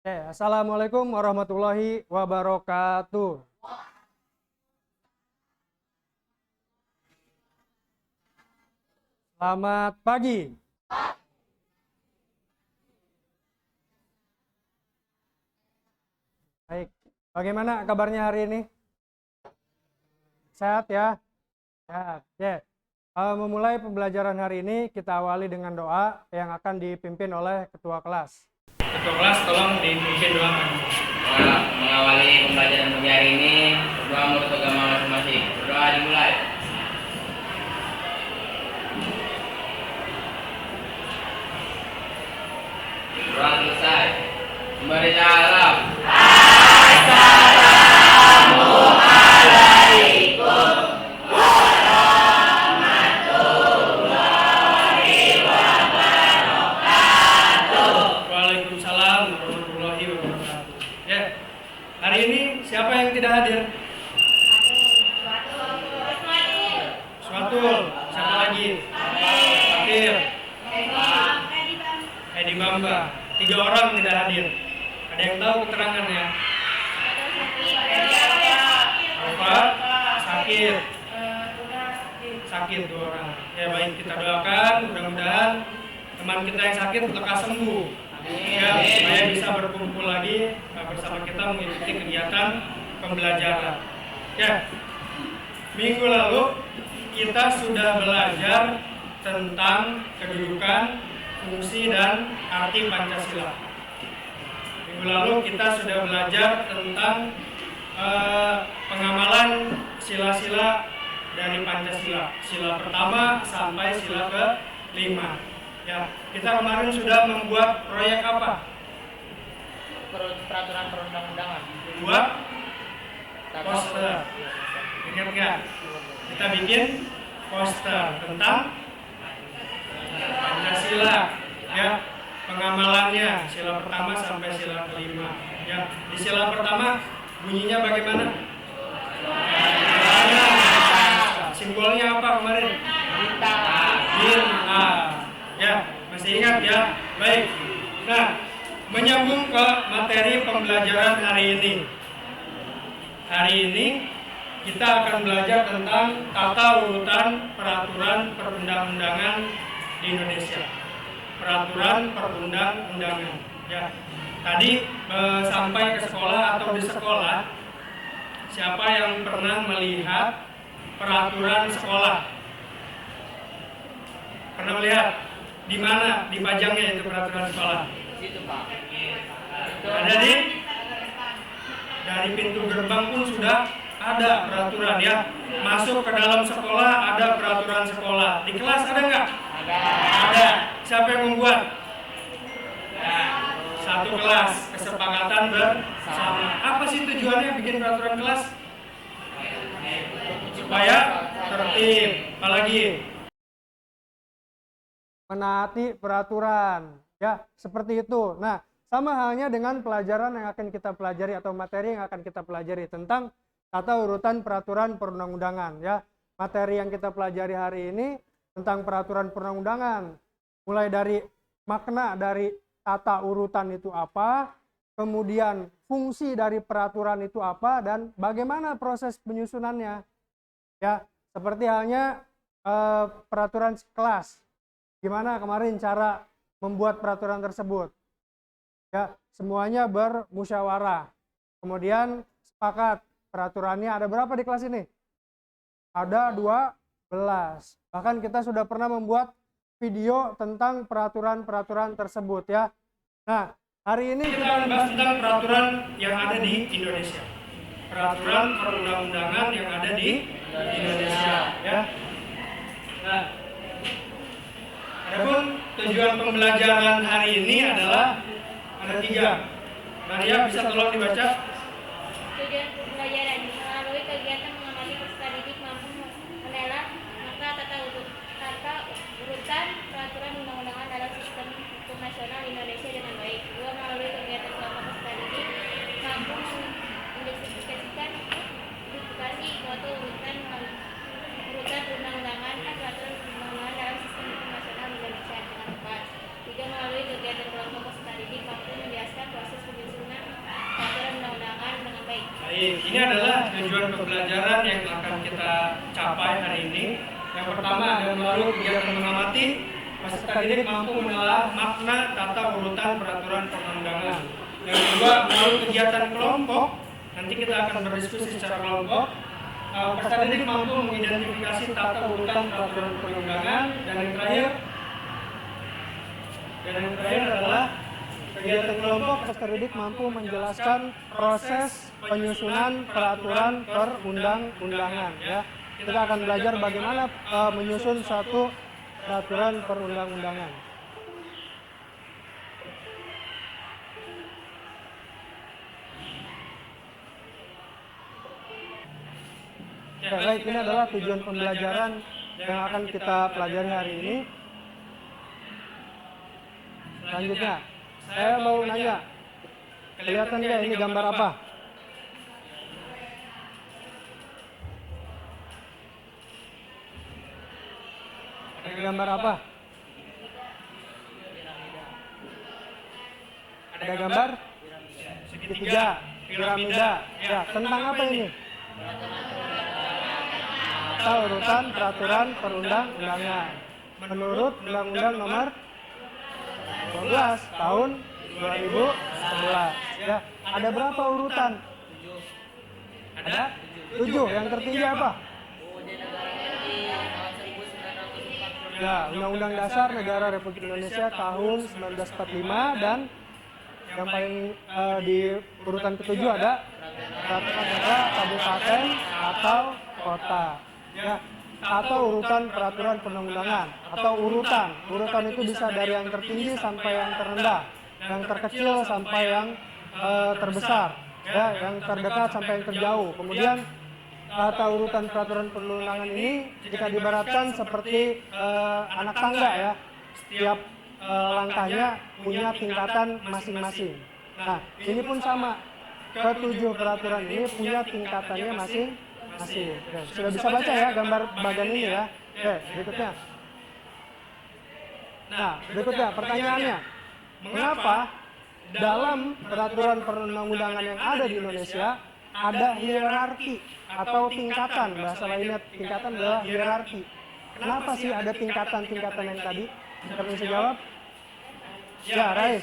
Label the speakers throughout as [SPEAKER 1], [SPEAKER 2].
[SPEAKER 1] Assalamualaikum warahmatullahi wabarakatuh. Selamat pagi. Baik, bagaimana kabarnya hari ini? Sehat ya? Sehat. Memulai pembelajaran hari ini kita awali dengan doa yang akan dipimpin oleh ketua kelas. Ketua kelas tolong dipimpin doa.
[SPEAKER 2] Mengawali pembelajaran pagi hari ini, berdoa menurut agama masing-masing. Berdoa dimulai. Berdoa selesai. Memberi salam. Assalamualaikum warahmatullahi wabarakatuh.
[SPEAKER 1] Waalaikumsalam warahmatullahi wabarakatuh. Ya, hari ini siapa yang tidak hadir? Suatul. Siapa lagi? Fakir. Edi Bamba. 3 orang tidak hadir. Ada yang tahu keterangannya? Apa? Sakit. Sakit 2 orang. Ya baik, kita doakan mudah-mudahan teman kita yang sakit lekas sembuh. Ya, supaya bisa berkumpul lagi bersama kita mengikuti kegiatan pembelajaran. Ya, minggu lalu kita sudah belajar tentang kedudukan, fungsi, dan arti Pancasila. Minggu lalu kita sudah belajar tentang pengamalan sila-sila dari Pancasila. Sila pertama sampai sila ke-5. Ya, kita kemarin sudah membuat proyek apa?
[SPEAKER 2] Peraturan perundang-undangan.
[SPEAKER 1] Buat poster. Ingat nggak? Kita bikin poster tentang Pancasila. Ya, pengamalannya sila pertama sampai sila ke-5. Ya, di sila pertama bunyinya bagaimana? Simbolnya apa kemarin? Bintang. Ya, masih ingat ya? Baik. Nah, menyambung ke materi pembelajaran hari ini. Hari ini kita akan belajar tentang tata urutan peraturan perundang-undangan di Indonesia. Peraturan perundang-undangan. Ya. Tadi sampai ke sekolah atau di sekolah, siapa yang pernah melihat peraturan sekolah? Pernah melihat? Di mana dipajangnya itu peraturan sekolah?
[SPEAKER 2] Situ, Pak.
[SPEAKER 1] Ada dari pintu gerbang pun sudah ada peraturan ya. Masuk ke dalam sekolah ada peraturan sekolah. Di kelas ada nggak? Ada. Siapa yang membuat? Satu kelas, kesepakatan bersama. Apa sih tujuannya bikin peraturan kelas? Supaya tertib. Apalagi menaati peraturan, ya seperti itu. Nah, sama halnya dengan pelajaran yang akan kita pelajari atau materi yang akan kita pelajari tentang tata urutan peraturan perundang-undangan. Ya, materi yang kita pelajari hari ini tentang peraturan perundang-undangan, mulai dari makna dari tata urutan itu apa, kemudian fungsi dari peraturan itu apa, dan bagaimana proses penyusunannya. Ya, seperti halnya peraturan kelas. Gimana kemarin cara membuat peraturan tersebut? Ya, semuanya bermusyawarah. Kemudian sepakat peraturannya ada berapa di kelas ini? Ada 12. Bahkan kita sudah pernah membuat video tentang peraturan-peraturan tersebut ya. Nah, hari ini kita akan bahas tentang peraturan yang ada di Indonesia. Peraturan perundang-undangan yang ada di Indonesia ya. Nah, adapun tujuan pembelajaran hari ini adalah ada 3. Maria bisa tolong dibaca?
[SPEAKER 3] Tujuan pembelajaran melalui kegiatan mengamati peserta didik mampu menelaah maka tata urutan peraturan undang-undangan dalam sistem hukum nasional Indonesia dengan baik. 2. Melalui kegiatan kelompok peserta didik mampu mendiskusikan suatu urutan perundang-undangan peraturan perundang-undangan dalam sistem hukum nasional Indonesia dengan tepat. 3. Melalui kegiatan kelompok peserta didik mampu menjelaskan proses penyusunan
[SPEAKER 1] Ini adalah tujuan pembelajaran yang akan kita capai hari ini. Yang pertama adalah melalui kegiatan mengamati, peserta didik mampu menelaah makna tata urutan peraturan perundang-undangan. Yang kedua, melalui kegiatan kelompok, nanti kita akan berdiskusi secara kelompok. Peserta didik mampu mengidentifikasi tata urutan peraturan perundang-undangan. Dan yang terakhir adalah kegiatan kelompok, peserta didik mampu menjelaskan proses penyusunan peraturan perundang-undangan. Ya, kita akan belajar bagaimana menyusun satu peraturan perundang-undangan. Ya, baik, ini adalah tujuan pembelajaran yang akan kita pelajari hari ini. Selanjutnya, saya mau nanya, kelihatan nggak ini gambar apa? Ada gambar apa? Ada gambar? Segitiga, piramida. Ya, tentang apa ini? Tata urutan peraturan perundang-undangan. Menurut Undang-Undang Nomor 12 tahun 2011. Ya, ada berapa urutan? Ada 7. Yang tertinggi apa? Ya, Undang-Undang Dasar Negara Republik Indonesia tahun 1945, dan yang paling di urutan ke-7 ada peraturan daerah, kabupaten atau kota. Ya, atau urutan peraturan perundang-undangan, atau urutan itu bisa dari yang tertinggi sampai yang terendah, yang terkecil sampai yang terbesar, ya, yang terdekat sampai yang terjauh. Kemudian tata urutan peraturan perundang-undangan ini jika diibaratkan seperti anak tangga, ya, setiap langkahnya punya tingkatan masing-masing. Nah, ini pun sama, ke-7 peraturan ini punya tingkatannya masing-masing. Ya, sudah bisa baca ya gambar bagian ini ya. Oke, berikutnya. Nah, berikutnya pertanyaannya, mengapa dalam peraturan perundang-undangan yang ada di Indonesia ada hierarki atau tingkatan? Bahasa lainnya tingkatan adalah hierarki. Kenapa sih ada tingkatan-tingkatan yang tadi? Siapa bisa jawab? Ya, Rais.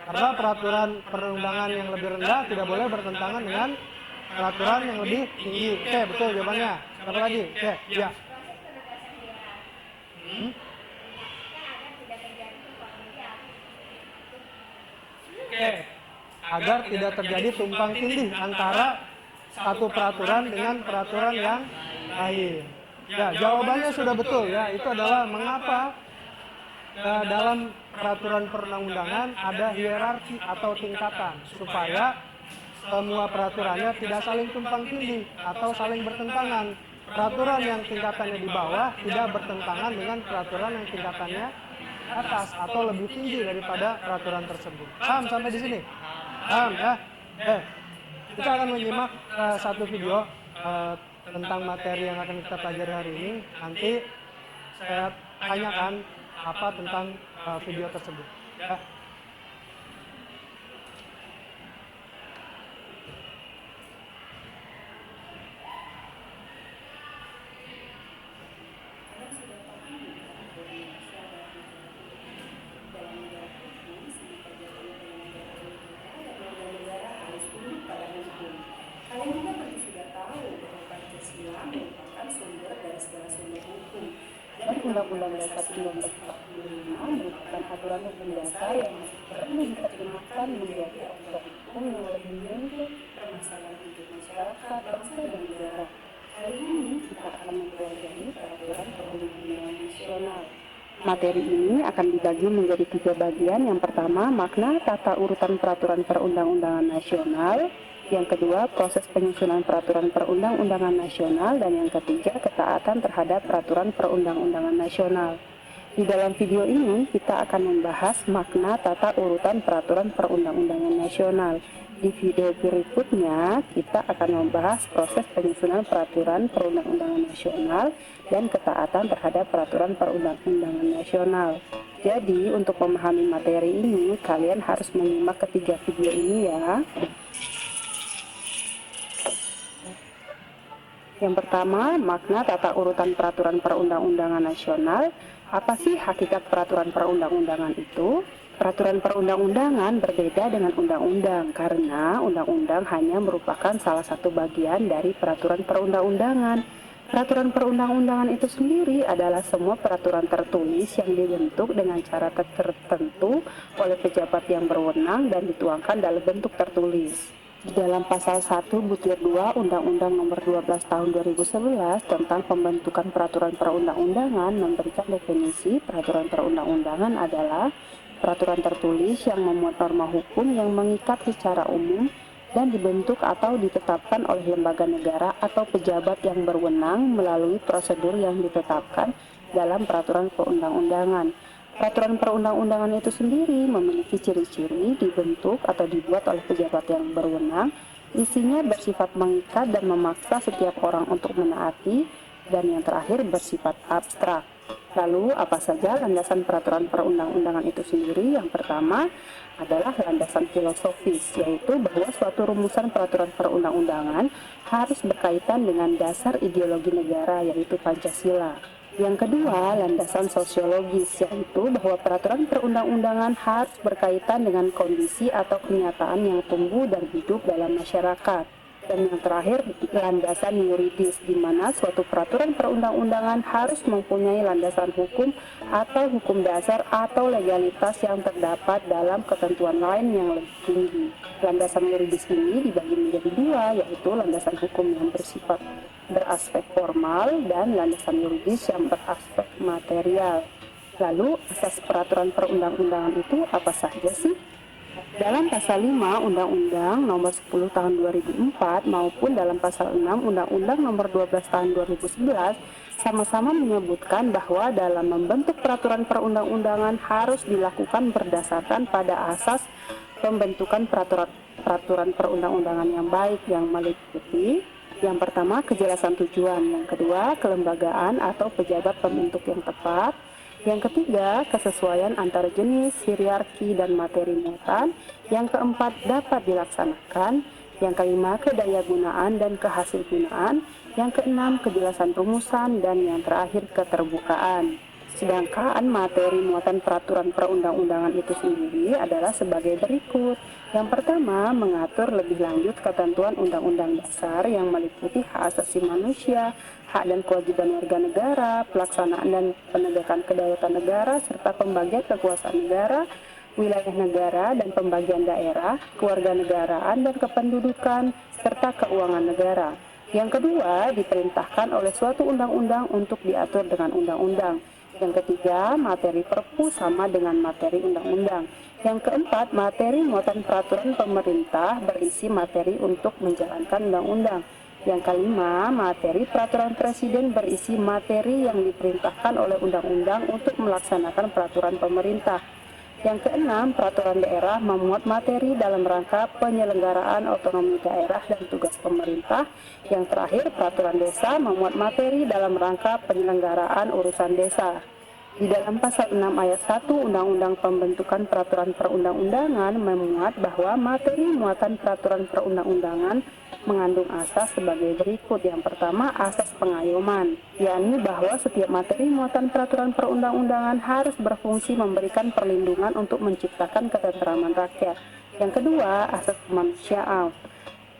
[SPEAKER 1] Karena peraturan perundangan yang lebih rendah tidak boleh bertentangan dengan peraturan yang lebih tinggi. Oke, betul jawabannya. Siapa lagi? Oke, ya. Oke, agar tidak terjadi tumpang tindih antara satu peraturan dengan peraturan yang lain. Ya, jawabannya sudah betul ya. Itu adalah mengapa dalam peraturan perundang-undangan ada hierarki atau tingkatan, supaya semua peraturannya tidak saling tumpang tindih atau saling bertentangan. Peraturan yang tingkatannya di bawah tidak bertentangan dengan peraturan yang tingkatannya atas atau lebih tinggi daripada peraturan tersebut. Paham sampai di sini? Paham ya? Kita akan menyimak satu video tentang materi yang akan kita pelajari hari ini. Nanti saya tanyakan apa tentang video tersebut. Ya.
[SPEAKER 4] Kalian juga pasti sudah tahu bahwa Pancasila merupakan sumber dari segala sumber hukum. Dan Undang-Undang Dasar 1945 merupakan aturan hukum dasar yang masih perlu diterjemahkan menjadi aturan hukum yang lebih menyentuh permasalahan hidup masyarakat, bangsa dan negara. Kali ini kita akan mempelajari peraturan perundang-undangan nasional. Materi ini akan dibagi menjadi 3 bagian. Yang pertama, makna tata urutan peraturan perundang-undangan nasional. Yang kedua, proses penyusunan peraturan perundang-undangan nasional. Dan yang ketiga, ketaatan terhadap peraturan perundang-undangan nasional. Di dalam video ini, kita akan membahas makna tata urutan peraturan perundang-undangan nasional. Di video berikutnya, kita akan membahas proses penyusunan peraturan perundang-undangan nasional dan ketaatan terhadap peraturan perundang-undangan nasional. Jadi, untuk memahami materi ini, kalian harus menyimak ketiga video ini ya. Yang pertama, makna tata urutan peraturan perundang-undangan nasional. Apa sih hakikat peraturan perundang-undangan itu? Peraturan perundang-undangan berbeda dengan undang-undang karena undang-undang hanya merupakan salah satu bagian dari peraturan perundang-undangan. Peraturan perundang-undangan itu sendiri adalah semua peraturan tertulis yang dibentuk dengan cara tertentu oleh pejabat yang berwenang dan dituangkan dalam bentuk tertulis. Di dalam pasal 1 butir 2 Undang-Undang Nomor 12 Tahun 2011 tentang pembentukan peraturan perundang-undangan memberikan definisi peraturan perundang-undangan adalah peraturan tertulis yang memuat norma hukum yang mengikat secara umum dan dibentuk atau ditetapkan oleh lembaga negara atau pejabat yang berwenang melalui prosedur yang ditetapkan dalam peraturan perundang-undangan. Peraturan perundang-undangan itu sendiri memiliki ciri-ciri dibentuk atau dibuat oleh pejabat yang berwenang, isinya bersifat mengikat dan memaksa setiap orang untuk menaati, dan yang terakhir bersifat abstrak. Lalu, apa saja landasan peraturan perundang-undangan itu sendiri? Yang pertama adalah landasan filosofis, yaitu bahwa suatu rumusan peraturan perundang-undangan harus berkaitan dengan dasar ideologi negara, yaitu Pancasila. Yang kedua, landasan sosiologis, yaitu bahwa peraturan perundang-undangan harus berkaitan dengan kondisi atau kenyataan yang tumbuh dan hidup dalam masyarakat. Dan yang terakhir, landasan yuridis, di mana suatu peraturan perundang-undangan harus mempunyai landasan hukum atau hukum dasar atau legalitas yang terdapat dalam ketentuan lain yang lebih tinggi. Landasan yuridis ini dibagi menjadi dua, yaitu landasan hukum yang bersifat beraspek formal dan landasan yuridis yang beraspek material. Lalu, asas peraturan perundang-undangan itu apa saja sih? Dalam pasal 5 Undang-Undang Nomor 10 Tahun 2004 maupun dalam pasal 6 Undang-Undang Nomor 12 Tahun 2011 sama-sama menyebutkan bahwa dalam membentuk peraturan perundang-undangan harus dilakukan berdasarkan pada asas pembentukan peraturan perundang-undangan yang baik yang meliputi yang pertama kejelasan tujuan, yang kedua kelembagaan atau pejabat pembentuk yang tepat, yang ketiga, kesesuaian antara jenis, hierarki, dan materi muatan. Yang keempat, dapat dilaksanakan. Yang kelima, kedayagunaan dan kehasilgunaan. Yang keenam, kejelasan rumusan. Dan yang terakhir, keterbukaan. Sedangkan materi muatan peraturan perundang-undangan itu sendiri adalah sebagai berikut. Yang pertama, mengatur lebih lanjut ketentuan Undang-Undang Dasar yang meliputi hak asasi manusia, hak dan kewajiban warga negara, pelaksanaan dan penegakan kedaulatan negara, serta pembagian kekuasaan negara, wilayah negara dan pembagian daerah, kewarganegaraan dan kependudukan, serta keuangan negara. Yang kedua, diperintahkan oleh suatu undang-undang untuk diatur dengan undang-undang. Yang ketiga, materi perpu sama dengan materi undang-undang. Yang keempat, materi muatan peraturan pemerintah berisi materi untuk menjalankan undang-undang. Yang kelima, materi peraturan presiden berisi materi yang diperintahkan oleh undang-undang untuk melaksanakan peraturan pemerintah. Yang keenam, peraturan daerah memuat materi dalam rangka penyelenggaraan otonomi daerah dan tugas pemerintah. Yang terakhir, peraturan desa memuat materi dalam rangka penyelenggaraan urusan desa. Di dalam pasal 6 ayat 1 Undang-Undang Pembentukan Peraturan Perundang-undangan memuat bahwa materi muatan peraturan perundang-undangan mengandung asas sebagai berikut. Yang pertama, asas pengayoman, yakni bahwa setiap materi muatan peraturan perundang-undangan harus berfungsi memberikan perlindungan untuk menciptakan ketentraman rakyat. Yang kedua, asas kemanusiaan,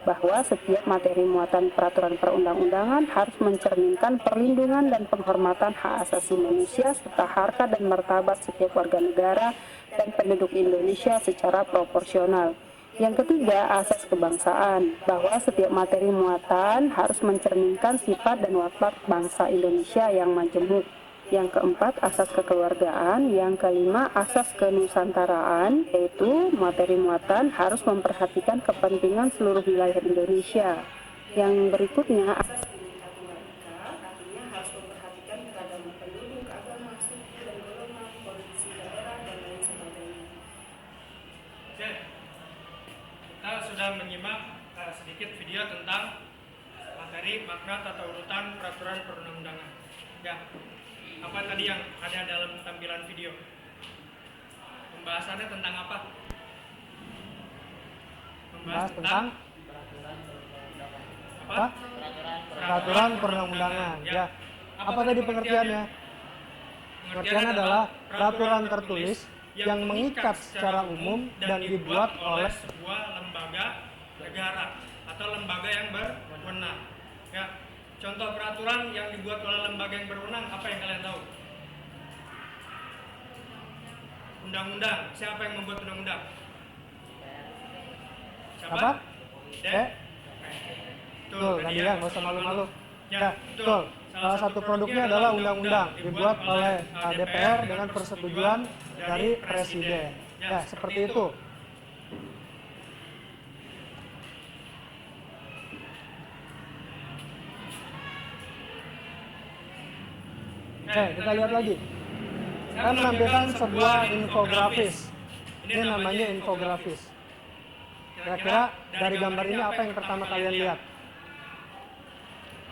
[SPEAKER 4] bahwa setiap materi muatan peraturan perundang-undangan harus mencerminkan perlindungan dan penghormatan hak asasi manusia serta harkat dan martabat setiap warga negara dan penduduk Indonesia secara proporsional. Yang ketiga, asas kebangsaan, bahwa setiap materi muatan harus mencerminkan sifat dan watak bangsa Indonesia yang majemuk. Yang keempat, asas kekeluargaan. Yang kelima, asas kenusantaraan, yaitu materi muatan harus memperhatikan kepentingan seluruh wilayah Indonesia. Yang berikutnya, asas Bhinneka Tunggal Ika, artinya harus memperhatikan keragaman penduduk, agama, suku, dan golongan, kondisi daerah, dan lain sebagainya.
[SPEAKER 1] Oke, kita sudah menyimak sedikit video tentang materi makna tata urutan peraturan perundang-undangan. Ya. Apa tadi yang ada dalam tampilan video?
[SPEAKER 5] pembahasannya tentang apa?
[SPEAKER 1] Bahas tentang apa?
[SPEAKER 2] Peraturan
[SPEAKER 1] Peraturan perundang-undangan. Ya. Apa tadi pengertiannya? Pengertiannya adalah peraturan tertulis yang mengikat secara umum dan dibuat oleh
[SPEAKER 5] sebuah lembaga negara atau lembaga yang berwenang. Ya. Contoh peraturan yang dibuat oleh lembaga yang berwenang apa yang kalian tahu? Undang-undang. Siapa yang membuat undang-undang?
[SPEAKER 1] apa? Betul, tadi ya, nggak usah malu-malu. Ya, betul. Salah satu produknya adalah undang-undang dibuat oleh DPR dengan persetujuan dari Presiden. Ya, seperti itu. Kita lihat lagi. Saya menampilkan sebuah infografis. Ini namanya infografis. Kira-kira dari gambar ini apa yang pertama kalian lihat?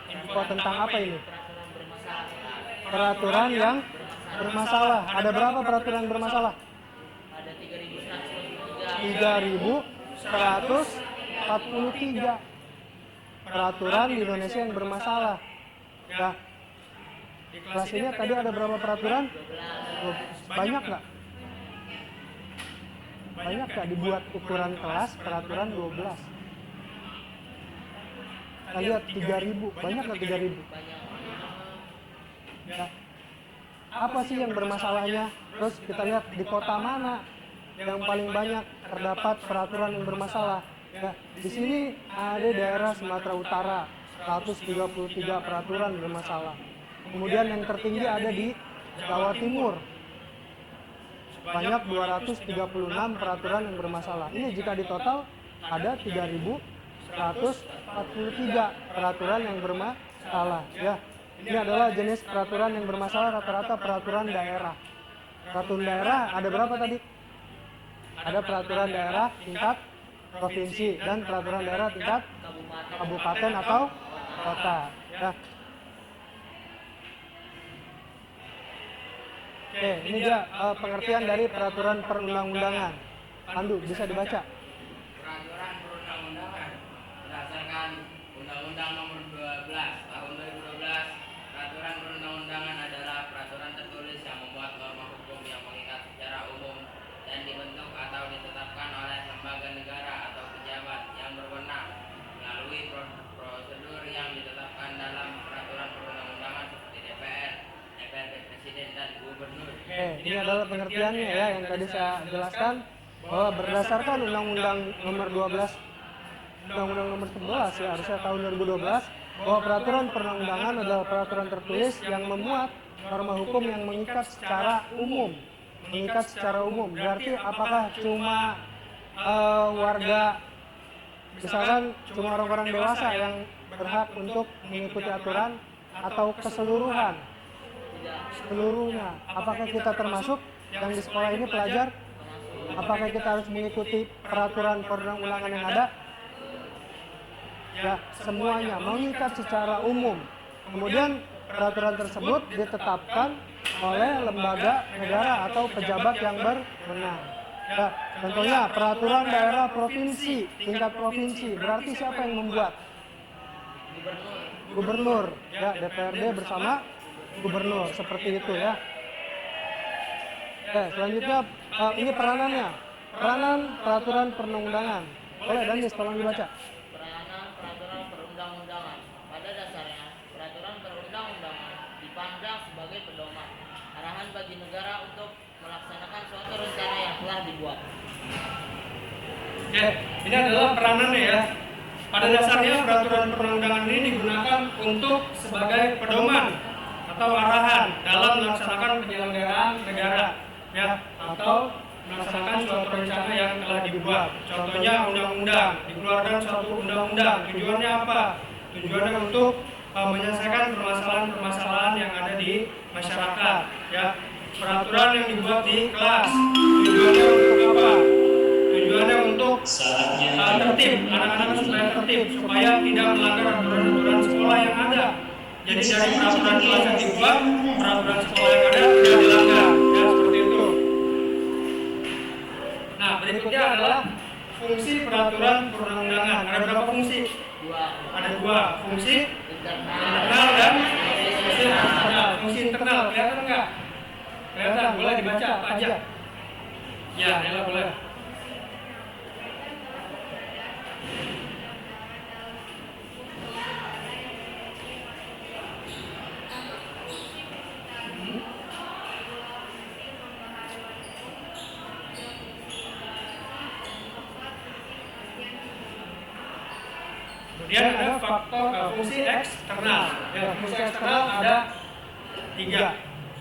[SPEAKER 1] Info tentang apa ini? Peraturan yang bermasalah. Ada berapa peraturan yang bermasalah?
[SPEAKER 2] Ada
[SPEAKER 1] 3.143 peraturan di Indonesia yang bermasalah. Ya. Di kelas ini tadi ada berapa peraturan? Banyak nggak? Banyak nggak dibuat ukuran kelas peraturan 12? Kita lihat 3.000, banyak nggak 3.000? Ya. Apa sih yang bermasalahnya? Terus kita lihat di kota mana yang paling banyak terdapat peraturan yang bermasalah. Ya, di sini ada daerah Sumatera Utara, 133 peraturan bermasalah. Kemudian yang tertinggi ada di Jawa Timur, banyak 236 peraturan yang bermasalah. Ini jika ditotal ada 3.143 peraturan yang bermasalah. Ya, ini adalah jenis peraturan yang bermasalah, rata-rata peraturan daerah. Peraturan daerah ada berapa tadi? Ada peraturan daerah tingkat provinsi dan peraturan daerah tingkat kabupaten atau kota. Ya. Oke, ini dia pengertian dari peraturan perundang-undangan. Pandu, bisa dibaca?
[SPEAKER 2] Peraturan perundang-undangan berdasarkan Undang-Undang Nomor 12 Tahun 2012. Peraturan perundang-undangan adalah peraturan tertulis yang membuat norma hukum yang mengikat secara umum dan dibentuk atau ditetapkan oleh lembaga negara atau pejabat yang berwenang melalui prosedur yang ditetapkan dalam peraturan perundang-undangan seperti DPR, DPRD, Presiden, dan Gubernur.
[SPEAKER 1] Ini adalah pengertiannya ya yang tadi saya jelaskan, bahwa berdasarkan Undang-Undang Nomor 12, Undang-Undang Nomor 11 ya harusnya tahun 2012, bahwa peraturan perundang-undangan adalah peraturan tertulis yang memuat norma hukum yang mengikat secara umum. Mengikat secara umum berarti apakah cuma warga, misalkan cuma orang-orang dewasa yang berhak untuk mengikuti aturan atau keseluruhan? Seluruhnya. Apakah kita termasuk yang di sekolah ini pelajar? Apakah kita harus mengikuti peraturan perundang-undangan yang ada? Ya, semuanya mengikat secara umum. Kemudian peraturan tersebut ditetapkan oleh lembaga negara atau pejabat yang berwenang. Ya, contohnya peraturan daerah provinsi, tingkat provinsi. Berarti siapa yang membuat? Gubernur. Ya, DPRD bersama gubernur, seperti itu ya. Selanjutnya ini peranannya. Peranan peraturan perundang-undangan. Boleh Danis, tolong dibaca.
[SPEAKER 2] Peranan peraturan perundang-undangan. Pada dasarnya, peraturan perundang-undangan dipandang sebagai pedoman arahan bagi negara untuk melaksanakan suatu rencana yang telah dibuat.
[SPEAKER 5] Ini adalah peranannya ya. Pada dasarnya peraturan perundang-undangan ini digunakan untuk sebagai pedoman atau arahan dalam melaksanakan penyelenggaraan negara ya, atau melaksanakan suatu rencana yang telah dibuat. Contohnya undang-undang, dikeluarkan suatu undang-undang. Tujuannya apa? Tujuannya untuk menyelesaikan permasalahan-permasalahan yang ada di masyarakat ya. Peraturan yang dibuat di kelas, tujuannya untuk apa? Tujuannya untuk tertib, anak-anak supaya tertib, supaya tidak melanggar aturan-aturan sekolah yang ada. Jadi dari peraturan kelas yang dibuat, peraturan sekolah yang ada tidak dilanggar, ya seperti itu. fungsi peraturan perundang-undangan. Ada berapa fungsi? Ada dua, fungsi internal dan fungsi eksternal. Fungsi internal kelihatan nggak? Kelihatan, boleh dibaca apa aja? Ya, Nela boleh. Kemudian ada faktor fungsi eksternal. Ya, fungsi eksternal ada 3.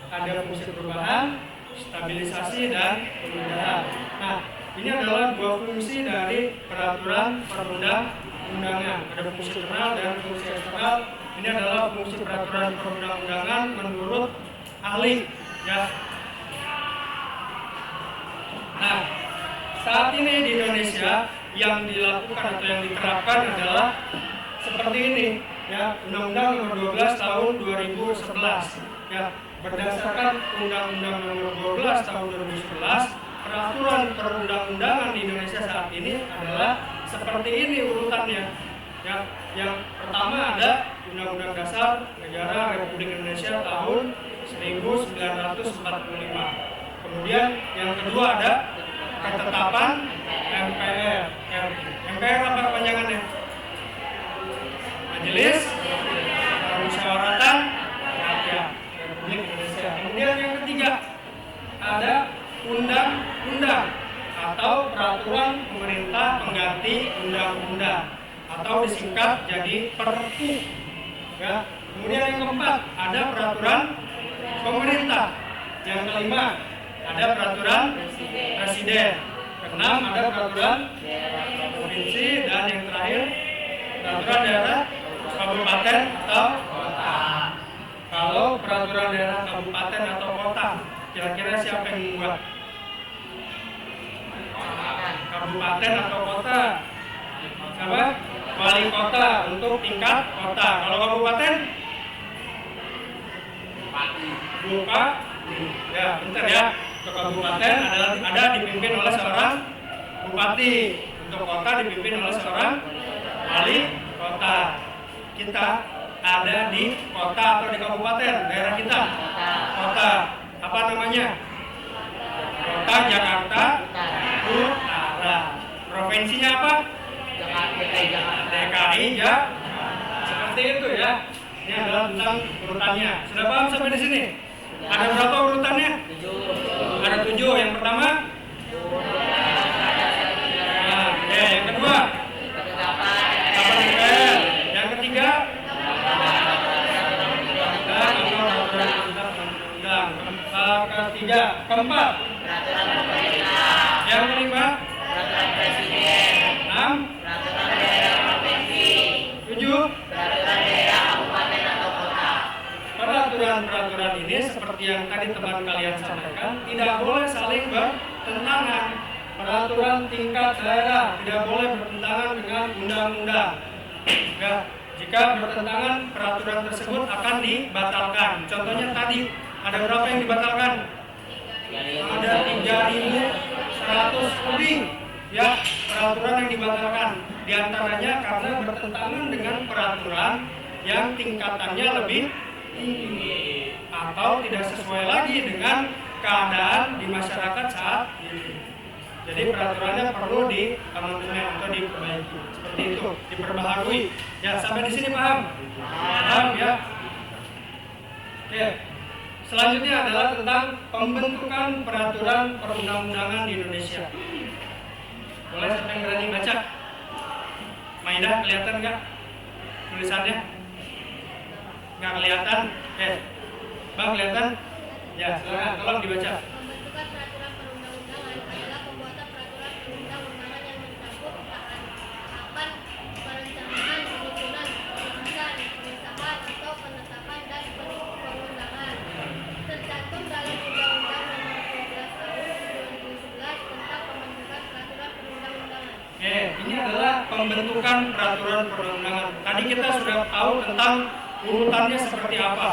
[SPEAKER 5] Ada fungsi perubahan, stabilisasi, dan pemindahan. Nah, ini adalah 2 fungsi dari peraturan perundang-undangan. Ada fungsi internal dan fungsi eksternal. Ini adalah fungsi peraturan perundang-undangan menurut ahli. Ya. Nah, saat ini di Indonesia yang dilakukan atau yang diterapkan adalah seperti ini, ya, Undang-Undang Nomor 12 Tahun 2011. Ya, berdasarkan Undang-Undang Nomor 12 Tahun 2011, peraturan perundang-undangan di Indonesia saat ini adalah seperti ini urutannya. Ya, yang pertama ada Undang-Undang Dasar Negara Republik Indonesia tahun 1945. Kemudian yang kedua ada ketetapan MPR. MPR apa kepanjangannya? Majelis Permusyawaratan Rakyat Republik Indonesia. Kemudian yang ketiga ada undang-undang atau peraturan pemerintah pengganti undang-undang atau disingkat jadi Perpu. Ya. Kemudian yang keempat ada peraturan pemerintah. Yang kelima ada peraturan presiden. Keenam ada peraturan provinsi, dan yang terakhir peraturan daerah kabupaten atau kota. Kalau peraturan daerah kabupaten atau kota, kira-kira siapa yang membuat? Kabupaten atau kota? Siapa? Wali kota untuk tingkat kota. Kalau kabupaten? Bupati. Ya, bentar ya. Untuk kabupaten ada dipimpin oleh seorang bupati. Untuk kota dipimpin oleh seorang wali kota. Kita ada di kota atau di kabupaten? Daerah kita? Kota. Apa namanya? Kota Jakarta Utara. Provinsinya apa? DKI ya. Seperti itu ya. Ini adalah tentang urutannya. Sudah paham sampai di sini? Ada berapa urutannya? 7. Ada 7. Yang pertama? Nah, yang kedua? Ketetapan MPR. Yang ketiga? Ketiga. Keempat? Yang kelima? 6. 7. Peraturan-peraturan ini seperti yang tadi teman kalian sampaikan tidak boleh saling bertentangan. Peraturan tingkat daerah tidak boleh bertentangan dengan undang-undang. Ya, jika bertentangan, peraturan tersebut akan dibatalkan. Contohnya tadi ada berapa yang dibatalkan? Ada 3.100 lebih ya peraturan yang dibatalkan. Di antaranya karena bertentangan dengan peraturan yang tingkatannya lebih tinggi atau tidak sesuai lagi dengan keadaan di masyarakat saat ini. Jadi peraturannya perlu diamandemen atau diperbaiki. Seperti itu, diperbaharui. Ya, sampai di sini paham? Paham ya? Oke. Selanjutnya adalah tentang pembentukan peraturan perundang-undangan di Indonesia. Boleh siapa yang berani baca? Maidah, kelihatan nggak tulisannya? Nggak kelihatan? Bang, kelihatan? Ya, silakan, tolong dibaca.
[SPEAKER 3] Pembentukan peraturan perundang-undangan adalah pembuatan peraturan perundang-undangan yang mencakup tahapan perencanaan, penyusunan, pengawasan, pengesahan atau penetapan dan perundangan. Tercantum dalam Undang-Undang Nomor 12 Tahun 2011 tentang pembentukan peraturan perundang-undangan.
[SPEAKER 5] Ini adalah pembentukan peraturan perundang-undangan. Tadi kita sudah tahu tentang urutannya seperti apa.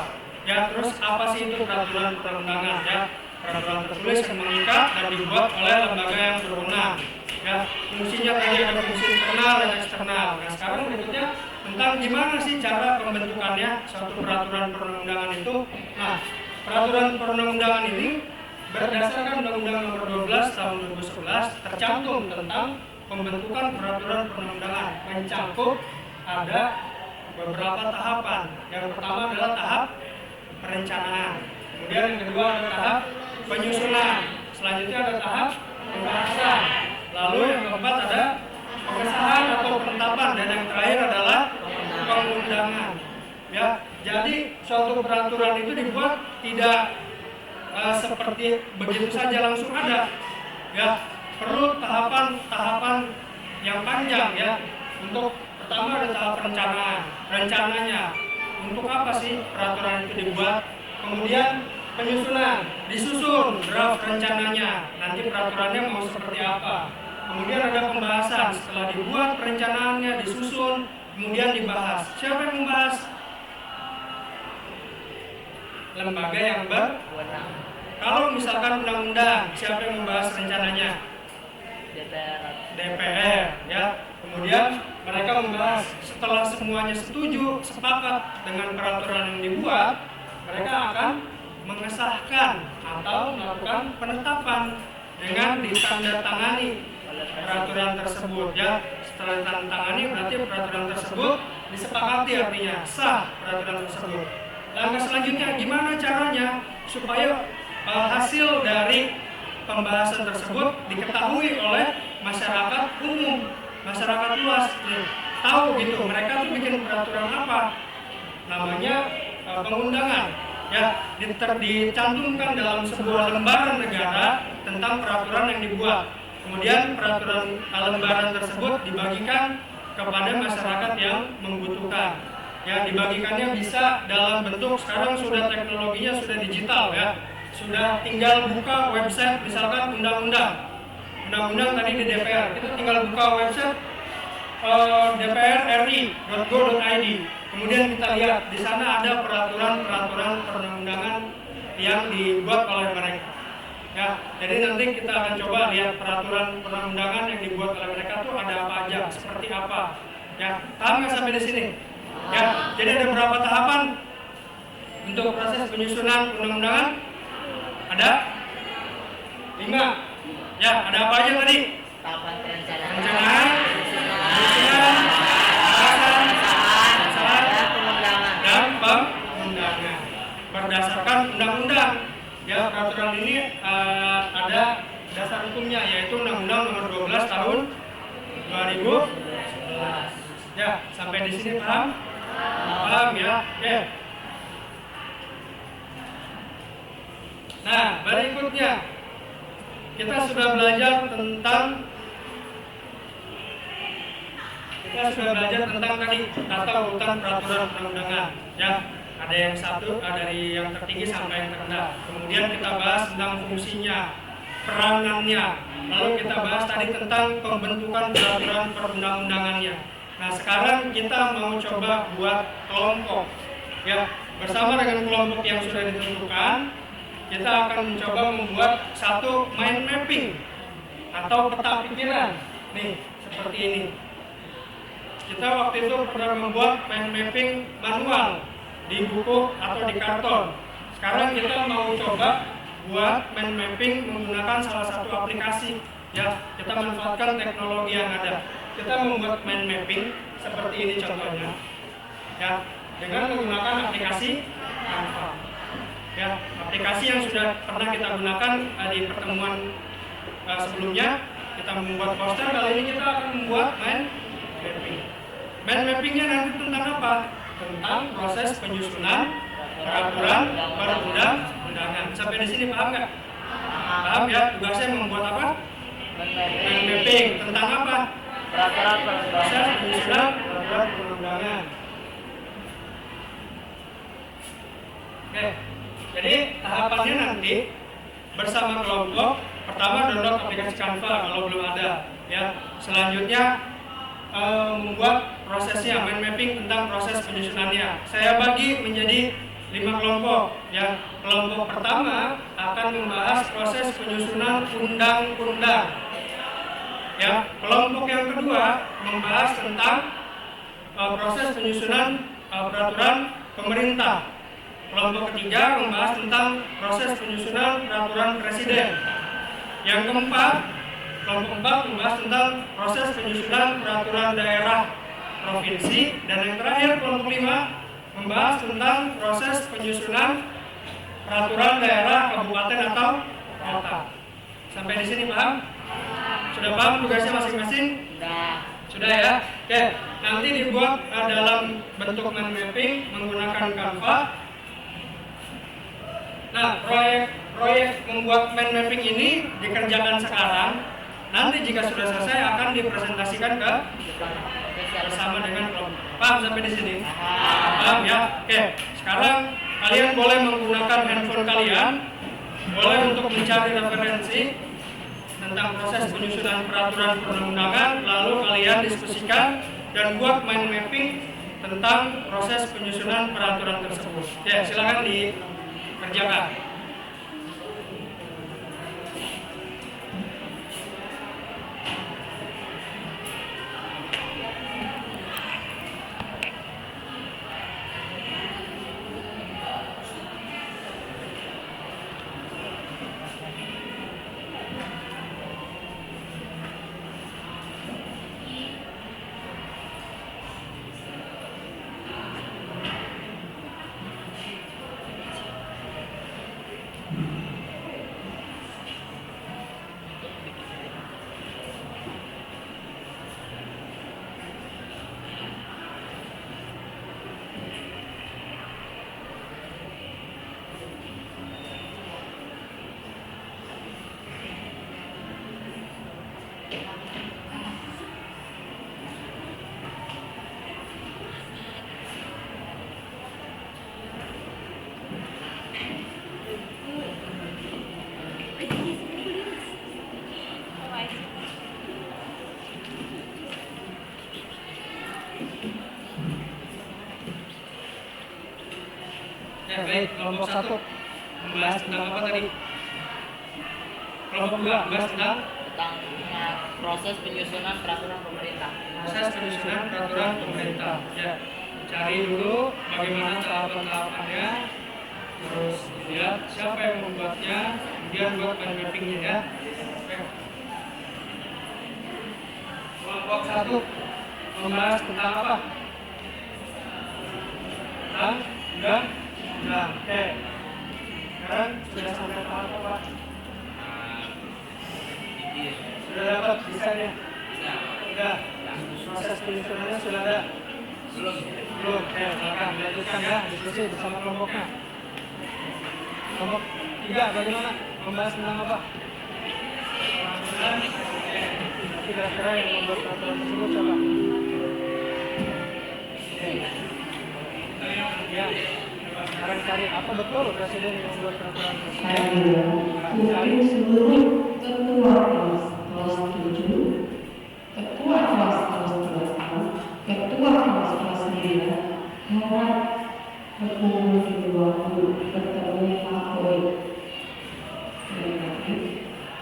[SPEAKER 5] Ya, terus apa sih itu peraturan perundangan ya? Peraturan tertulis yang mengikat dan dibuat oleh lembaga yang berwenang. Ya, fungsinya tadi ada fungsi internal dan eksternal. Nah, sekarang berikutnya tentang gimana sih cara pembentukannya suatu peraturan perundang-undangan itu. Nah, peraturan perundang-undangan ini berdasarkan Undang-Undang Nomor 12 Tahun 2011 tercantum tentang pembentukan peraturan perundang-undangan, mencakup ada beberapa tahapan. Yang pertama adalah tahap perencanaan. Kemudian yang kedua ada tahap penyusunan. Selanjutnya ada tahap pembahasan. Lalu yang keempat ada pengesahan atau penetapan, dan yang terakhir adalah pengundangan. Ya, jadi suatu peraturan itu dibuat tidak seperti begitu saja langsung ada. Ya, perlu tahapan-tahapan yang panjang ya. Untuk pertama ada tahap perencanaan. Rencananya untuk apa sih peraturan itu dibuat? Kemudian penyusunan, disusun draft rencananya, nanti peraturannya mau seperti apa. Kemudian ada pembahasan, setelah dibuat perencanaannya, disusun, kemudian dibahas. Siapa yang membahas? Lembaga yang berwenang. Kalau misalkan undang-undang, siapa yang membahas rencananya? DPR ya. Kemudian mereka membahas, setelah semuanya setuju, sepakat dengan peraturan yang dibuat, mereka akan mengesahkan atau melakukan penetapan dengan ditandatangani peraturan tersebut ya. Setelah ditandatangani berarti peraturan tersebut disepakati, artinya sah peraturan tersebut. Langkah selanjutnya gimana caranya supaya hasil dari pembahasan tersebut diketahui oleh masyarakat umum, masyarakat luas, tahu gitu mereka tuh bikin peraturan apa, namanya pengundangan ya, dicantumkan dalam sebuah lembaran negara tentang peraturan yang dibuat. Kemudian peraturan lembaran tersebut dibagikan kepada masyarakat yang membutuhkan. Ya, dibagikannya bisa dalam bentuk, sekarang sudah teknologinya sudah digital ya. Sudah tinggal buka website misalkan undang-undang tadi di DPR, kita tinggal buka website dprri.go.id. Kemudian kita lihat di sana ada peraturan-peraturan perundang-undangan yang dibuat oleh mereka. Ya, jadi nanti kita akan coba lihat peraturan perundang-undangan yang dibuat oleh mereka tuh ada apa aja, seperti apa. Ya, paham nggak sampai di sini? Ya, jadi ada berapa tahapan untuk proses penyusunan undang-undangan? Ada 5. Ya, ada apa aja tadi?
[SPEAKER 2] Tahapan perencanaan,
[SPEAKER 5] Perencanaan, penyusunan, pembahasan,
[SPEAKER 2] dan pengundangan.
[SPEAKER 5] dan pengundangan. Berdasarkan undang-undang, ya, peraturan ini ada dasar hukumnya, yaitu Undang-Undang Nomor 12 Tahun 2011. Ya, sampai di sini paham? Paham ya? Oke. Nah, berikutnya kita sudah belajar tentang tadi tata urutan peraturan perundangan. Ya, ada yang satu, dari yang tertinggi sampai yang terendah. Kemudian kita bahas tentang fungsinya, peranannya. Lalu kita bahas tadi tentang pembentukan peraturan perundang-undangannya. Nah, sekarang kita mau coba buat kelompok. Ya, bersama dengan kelompok yang sudah ditentukan, kita akan mencoba membuat satu mind mapping atau peta pikiran. Nih, seperti ini. Kita waktu itu pernah membuat mind mapping manual di buku atau di karton. Sekarang kita mau coba buat mind mapping menggunakan salah satu aplikasi. Ya, kita manfaatkan teknologi yang ada. Kita membuat mind mapping seperti ini contohnya. Ya, dengan menggunakan aplikasi Canva. Ya, aplikasi yang sudah pernah kita gunakan di pertemuan sebelumnya. Kita membuat poster, kali ini kita akan membuat mind mapping. Mind mappingnya nanti tentang apa? Tentang proses penyusunan peraturan perundang-undangan. Sampai di sini paham nggak? Paham ya? Tugasnya membuat apa? Mind mapping tentang apa?
[SPEAKER 2] Peraturan
[SPEAKER 5] Proses penyusunan peraturan perundangan. Oke. Jadi tahapannya nanti bersama kelompok, pertama download aplikasi Canva kalau belum ada, ya. Selanjutnya membuat prosesnya, mind mapping tentang proses penyusunannya. Saya bagi menjadi 5 kelompok, ya. Kelompok pertama akan membahas proses penyusunan undang-undang. Ya, kelompok yang kedua membahas tentang proses penyusunan peraturan pemerintah. Kelompok ketiga membahas tentang proses penyusunan peraturan presiden. Yang keempat, kelompok keempat membahas tentang proses penyusunan peraturan daerah provinsi, dan yang terakhir kelompok 5 membahas tentang proses penyusunan peraturan daerah kabupaten atau kota. Sampai di sini paham? Sudah paham tugasnya masing-masing? Sudah ya? Oke, nanti dibuat dalam bentuk mind mapping menggunakan Canva. Nah, proyek membuat mind mapping ini dikerjakan sekarang. Nanti jika sudah selesai akan dipresentasikan ke bersama dengan kelompok. Paham sampai di sini? Paham ya? Oke, sekarang kalian boleh menggunakan handphone kalian, boleh untuk mencari referensi tentang proses penyusunan peraturan perundang-undangan, lalu kalian diskusikan dan buat mind mapping tentang proses penyusunan peraturan tersebut. Ya, silakan dikerjakan. Ya, baik, kelompok 1 membahas tentang apa tadi? Kelompok 2 membahas tentang
[SPEAKER 2] proses penyusunan peraturan pemerintah.
[SPEAKER 5] proses penyusunan peraturan pemerintah. Ya, cari dulu bagaimana tahapan-tahapannya, terus lihat siapa yang membuatnya, kemudian buat mind mappingnya ya. Oke. Kelompok 1 membahas tentang apa? Tentang undang. Oke. Sekarang sudah sampai tahap apa? Sudah dapat desainnya? Sudah. Proses penyusunannya sudah ada? Belum. Oke, silakan lanjutkan ya diskusi bersama kelompoknya. Kelompok 3 bagaimana? Membahas tentang apa? Nanti kira-kira yang membuat peraturan tersebut siapa? Ya. Sekarang cari apa betul presiden yang membuat peraturan tersebut?
[SPEAKER 4] Cari seluruh ketua kelas 7, ketua kelas 8, ketua kelas 9 harap berkumpul di ruang guru bertemu Pak Boy.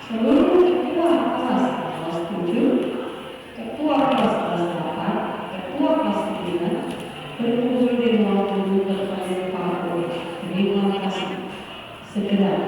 [SPEAKER 4] Seluruh ketua kelas 7, ketua kelas 8, ketua kelas 9 berkumpul di ruang guru bertemu Pak Boy. Terima kasih. Segera.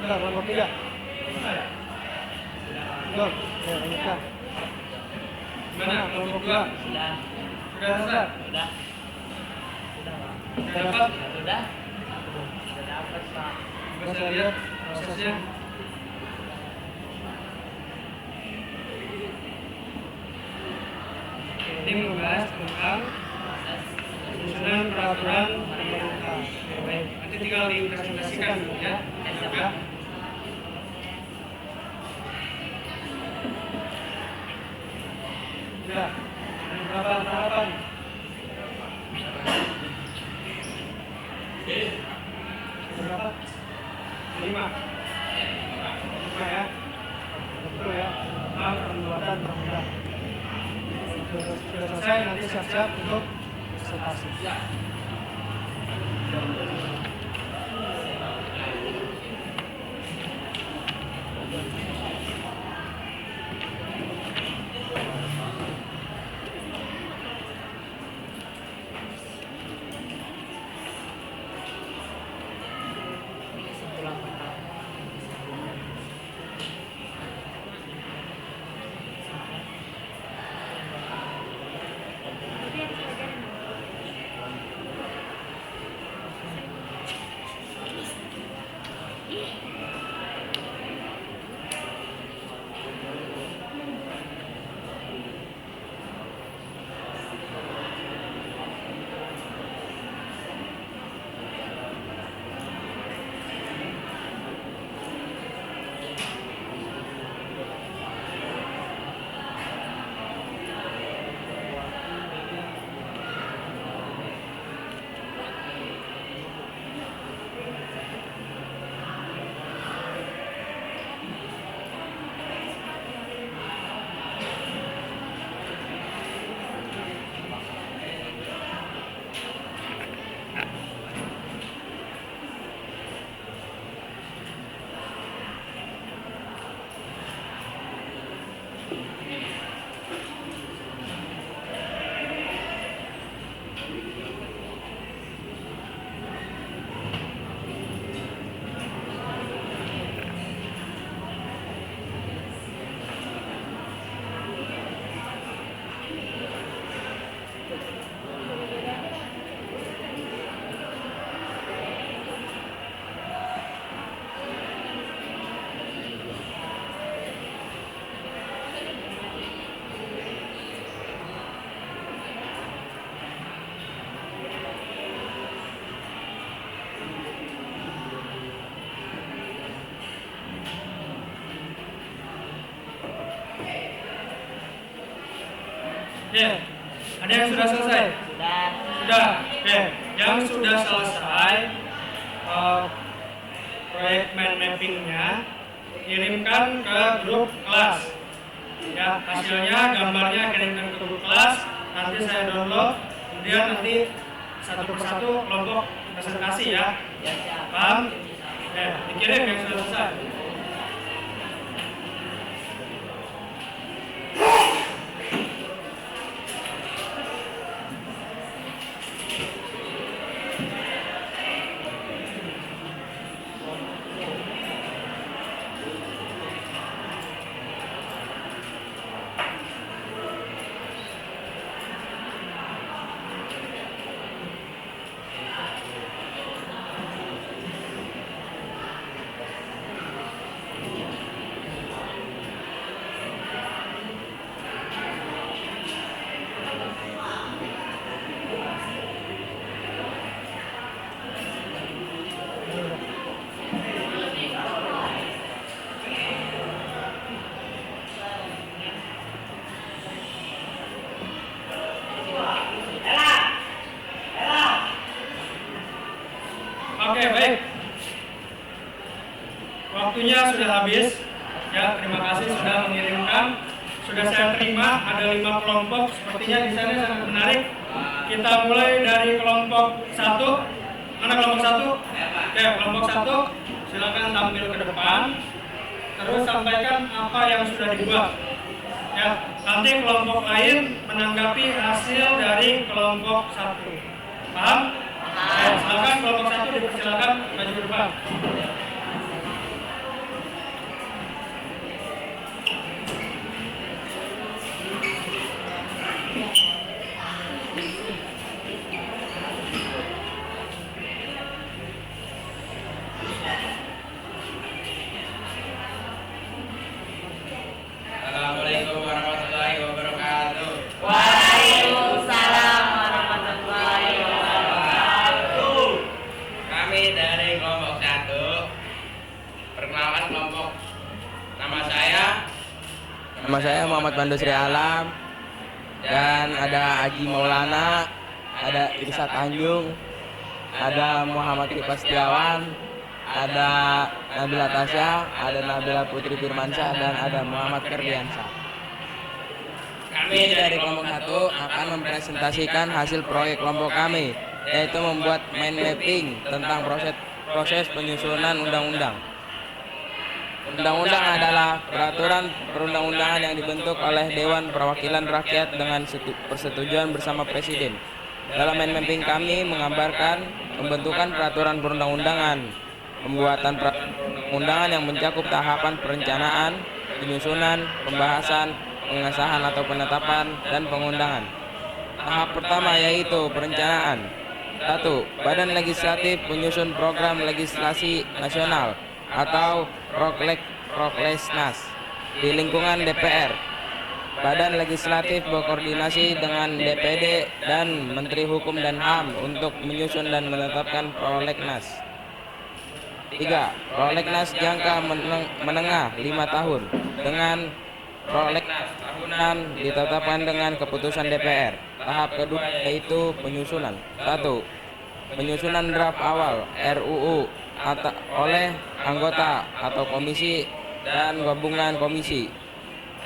[SPEAKER 1] Sudah, kelompok 3. Belum. Ya, lanjutkan.
[SPEAKER 5] Gimana kelompok 2?
[SPEAKER 2] Sudah.
[SPEAKER 5] Sudah selesai?
[SPEAKER 2] Sudah.
[SPEAKER 5] Sudah dapat?
[SPEAKER 2] Sudah. Sudah dapat, Pak.
[SPEAKER 5] Coba saya lihat prosesnya. Ini membahas tentang susunan peraturan pemerintah. Oke, baik. Nanti tinggal dipresentasikan ya. Ya. Sudah. Berapa tahapan? Berapa? 5. 5 ya. Betul ya. Tentang pembuatan undang-undang. Sudah selesai, nanti siap-siap untuk presentasi. Ya, ada yang sudah selesai?
[SPEAKER 2] Sudah.
[SPEAKER 5] Sudah. Oke, yang sudah selesai proyek mind mappingnya kirimkan ke grup kelas. Ya, hasilnya gambarnya kirimkan ke grup kelas. Nanti saya download. Kemudian nanti satu persatu kelompok presentasi ya.
[SPEAKER 2] Ya, siap.
[SPEAKER 5] Paham? Ya, dikirim yang sudah selesai. Oke, baik. Waktunya sudah habis. Ya, terima kasih sudah mengirimkan. Sudah saya terima ada 5 kelompok. Sepertinya di sana sangat menarik. Kita mulai dari kelompok 1. Mana kelompok 1? Oke, kelompok 1 silakan tampil ke depan. Terus sampaikan apa yang sudah dibuat. Ya, nanti kelompok lain menanggapi hasil dari kelompok 1. Paham? Ya, silakan kelompok 1 dipersilakan maju ke depan.
[SPEAKER 2] Nama saya Muhammad Pandu Sri Alam, dan ada Aji Maulana, ada Irsa Tanjung, ada Muhammad Kipas Setiawan, ada Nabila Tasya, ada Nabila Putri Firmansyah, dan ada Muhammad Ferdiansyah. Kami dari kelompok 1 akan mempresentasikan hasil proyek kelompok kami, yaitu membuat mind mapping tentang proses penyusunan undang-undang. Undang-undang adalah peraturan perundang-undangan yang dibentuk oleh Dewan Perwakilan Rakyat dengan persetujuan bersama Presiden. Dalam mind mapping kami menggambarkan pembentukan peraturan perundang-undangan, pembuatan peraturan perundang-undangan yang mencakup tahapan perencanaan, penyusunan, pembahasan, pengesahan atau penetapan, dan pengundangan. Tahap pertama yaitu perencanaan. 1. Badan Legislatif menyusun program legislasi nasional atau Proklesnas di lingkungan DPR. Badan Legislatif berkoordinasi dengan DPD dan Menteri Hukum dan HAM untuk menyusun dan menetapkan Prolegnas. 3. Prolegnas jangka menengah 5 tahun dengan Prolegnas tahunan ditetapkan dengan keputusan DPR. Tahap kedua yaitu penyusunan. 1. Penyusunan draft awal RUU oleh anggota atau komisi dan gabungan komisi.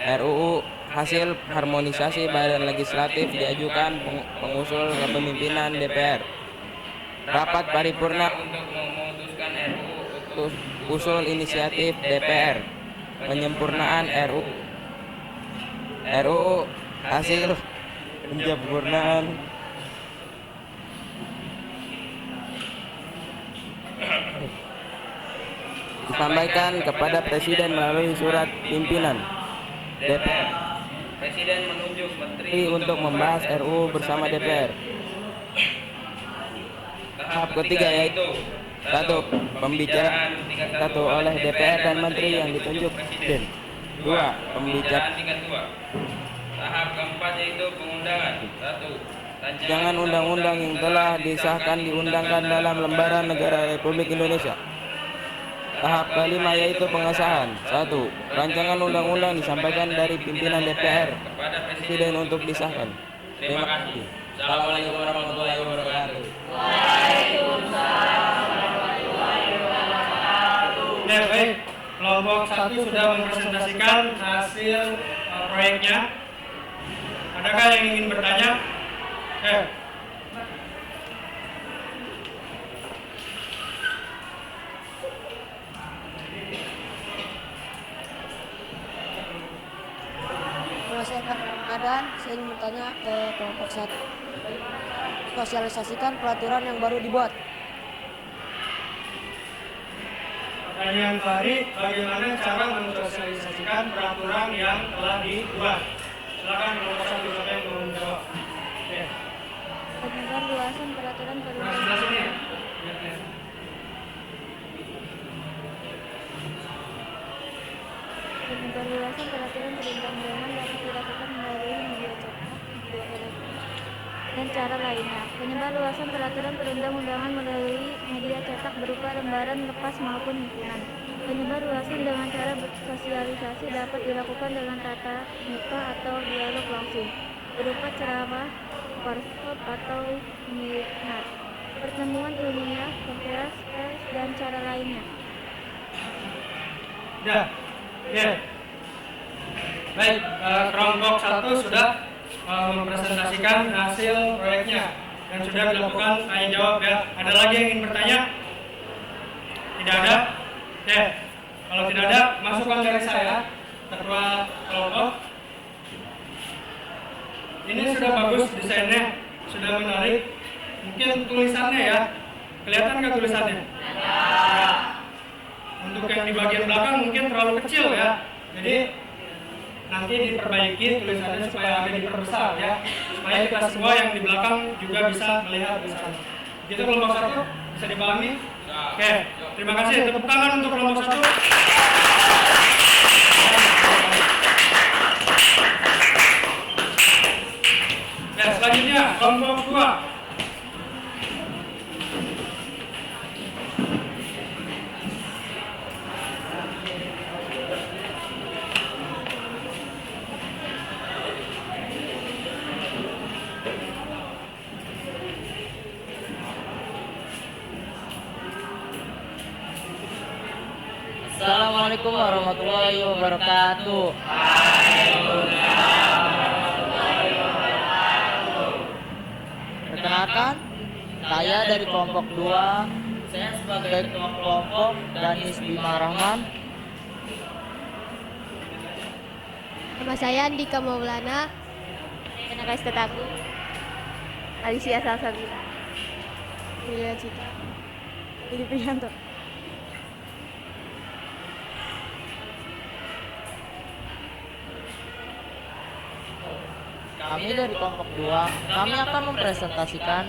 [SPEAKER 2] RUU hasil harmonisasi badan legislatif diajukan pengusul kepemimpinan DPR. Rapat paripurna untuk memutuskan RUU usul inisiatif DPR. Penyempurnaan RUU hasil penyempurnaan disampaikan kepada Presiden melalui surat pimpinan DPR. Presiden menunjuk Menteri untuk membahas RUU bersama DPR. Tahap ketiga yaitu 1. Pembicaraan tingkat 1 oleh DPR dan Menteri yang ditunjuk Presiden. 2. Pembicaraan tingkat 2. Tahap keempat yaitu pengundangan. 1. Rancangan undang-undang yang telah disahkan diundangkan dalam lembaran negara Republik Indonesia. Tahap kelima yaitu pengesahan. 1. Rancangan undang-undang disampaikan dari pimpinan DPR kepada Presiden untuk disahkan. Terima kasih. Assalamualaikum warahmatullahi wabarakatuh.
[SPEAKER 3] Waalaikumsalam warahmatullahi wabarakatuh.
[SPEAKER 5] Ya, baik. Kelompok 1 sudah mempresentasikan hasil proyeknya. Adakah yang ingin bertanya?
[SPEAKER 6] Keadaan, saya ingin bertanya ke kelompok 1. Sosialisasikan peraturan yang baru dibuat.
[SPEAKER 5] Pertanyaan Fahri, bagaimana cara mensosialisasikan peraturan yang telah dibuat? Silakan kelompok 1 siapa yang mau menjawab.
[SPEAKER 3] Penyebar luasan peraturan perundang-undangan.
[SPEAKER 5] Sebelah sini ya.
[SPEAKER 3] Penyebar luasan peraturan perundang-undangan dapat dilakukan melalui media cetak, media elektronik, dan cara lainnya. Penyebar luasan peraturan perundang-undangan melalui media cetak berupa lembaran lepas maupun himpunan. Penyebar luasan dengan cara sosialisasi dapat dilakukan dengan tatap muka atau dialog langsung, berupa ceramah, workshop atau seminar, pertemuan ilmiah, konferensi pers, dan cara lainnya.
[SPEAKER 5] Ya. Baik, kelompok 1 sudah mempresentasikan hasil proyeknya dan sudah dilakukan tanya jawab ya. Ada lagi yang ingin bertanya? Tidak ada? Oke. Kalau tidak ada, masukan dari saya, ketua kelompok. Ini sudah bagus desainnya, sudah menarik. Mungkin tulisannya ya, kelihatan nggak tulisannya? Ya. Untuk yang di bagian belakang mungkin terlalu kecil ya. Jadi nanti diperbaiki tulisannya supaya agak diperbesar ya, supaya kita semua yang di belakang juga bisa melihat di sana. Gitu kelompok 1 bisa dipahami? Oke, terima kasih. Tepuk tangan untuk kelompok 1. Ya, selanjutnya kelompok 2.
[SPEAKER 7] Assalamualaikum warahmatullahi wabarakatuh. Perkenalkan, saya dari kelompok 2. Saya sebagai ketua kelompok Danis Bima Rahman.
[SPEAKER 6] Nama saya Andika Maulana.
[SPEAKER 3] Nakas Tetaku. Alicia Salsabila.
[SPEAKER 6] William Cita. Ini Priyanto.
[SPEAKER 7] Kami dari kelompok 2, kami akan mempresentasikan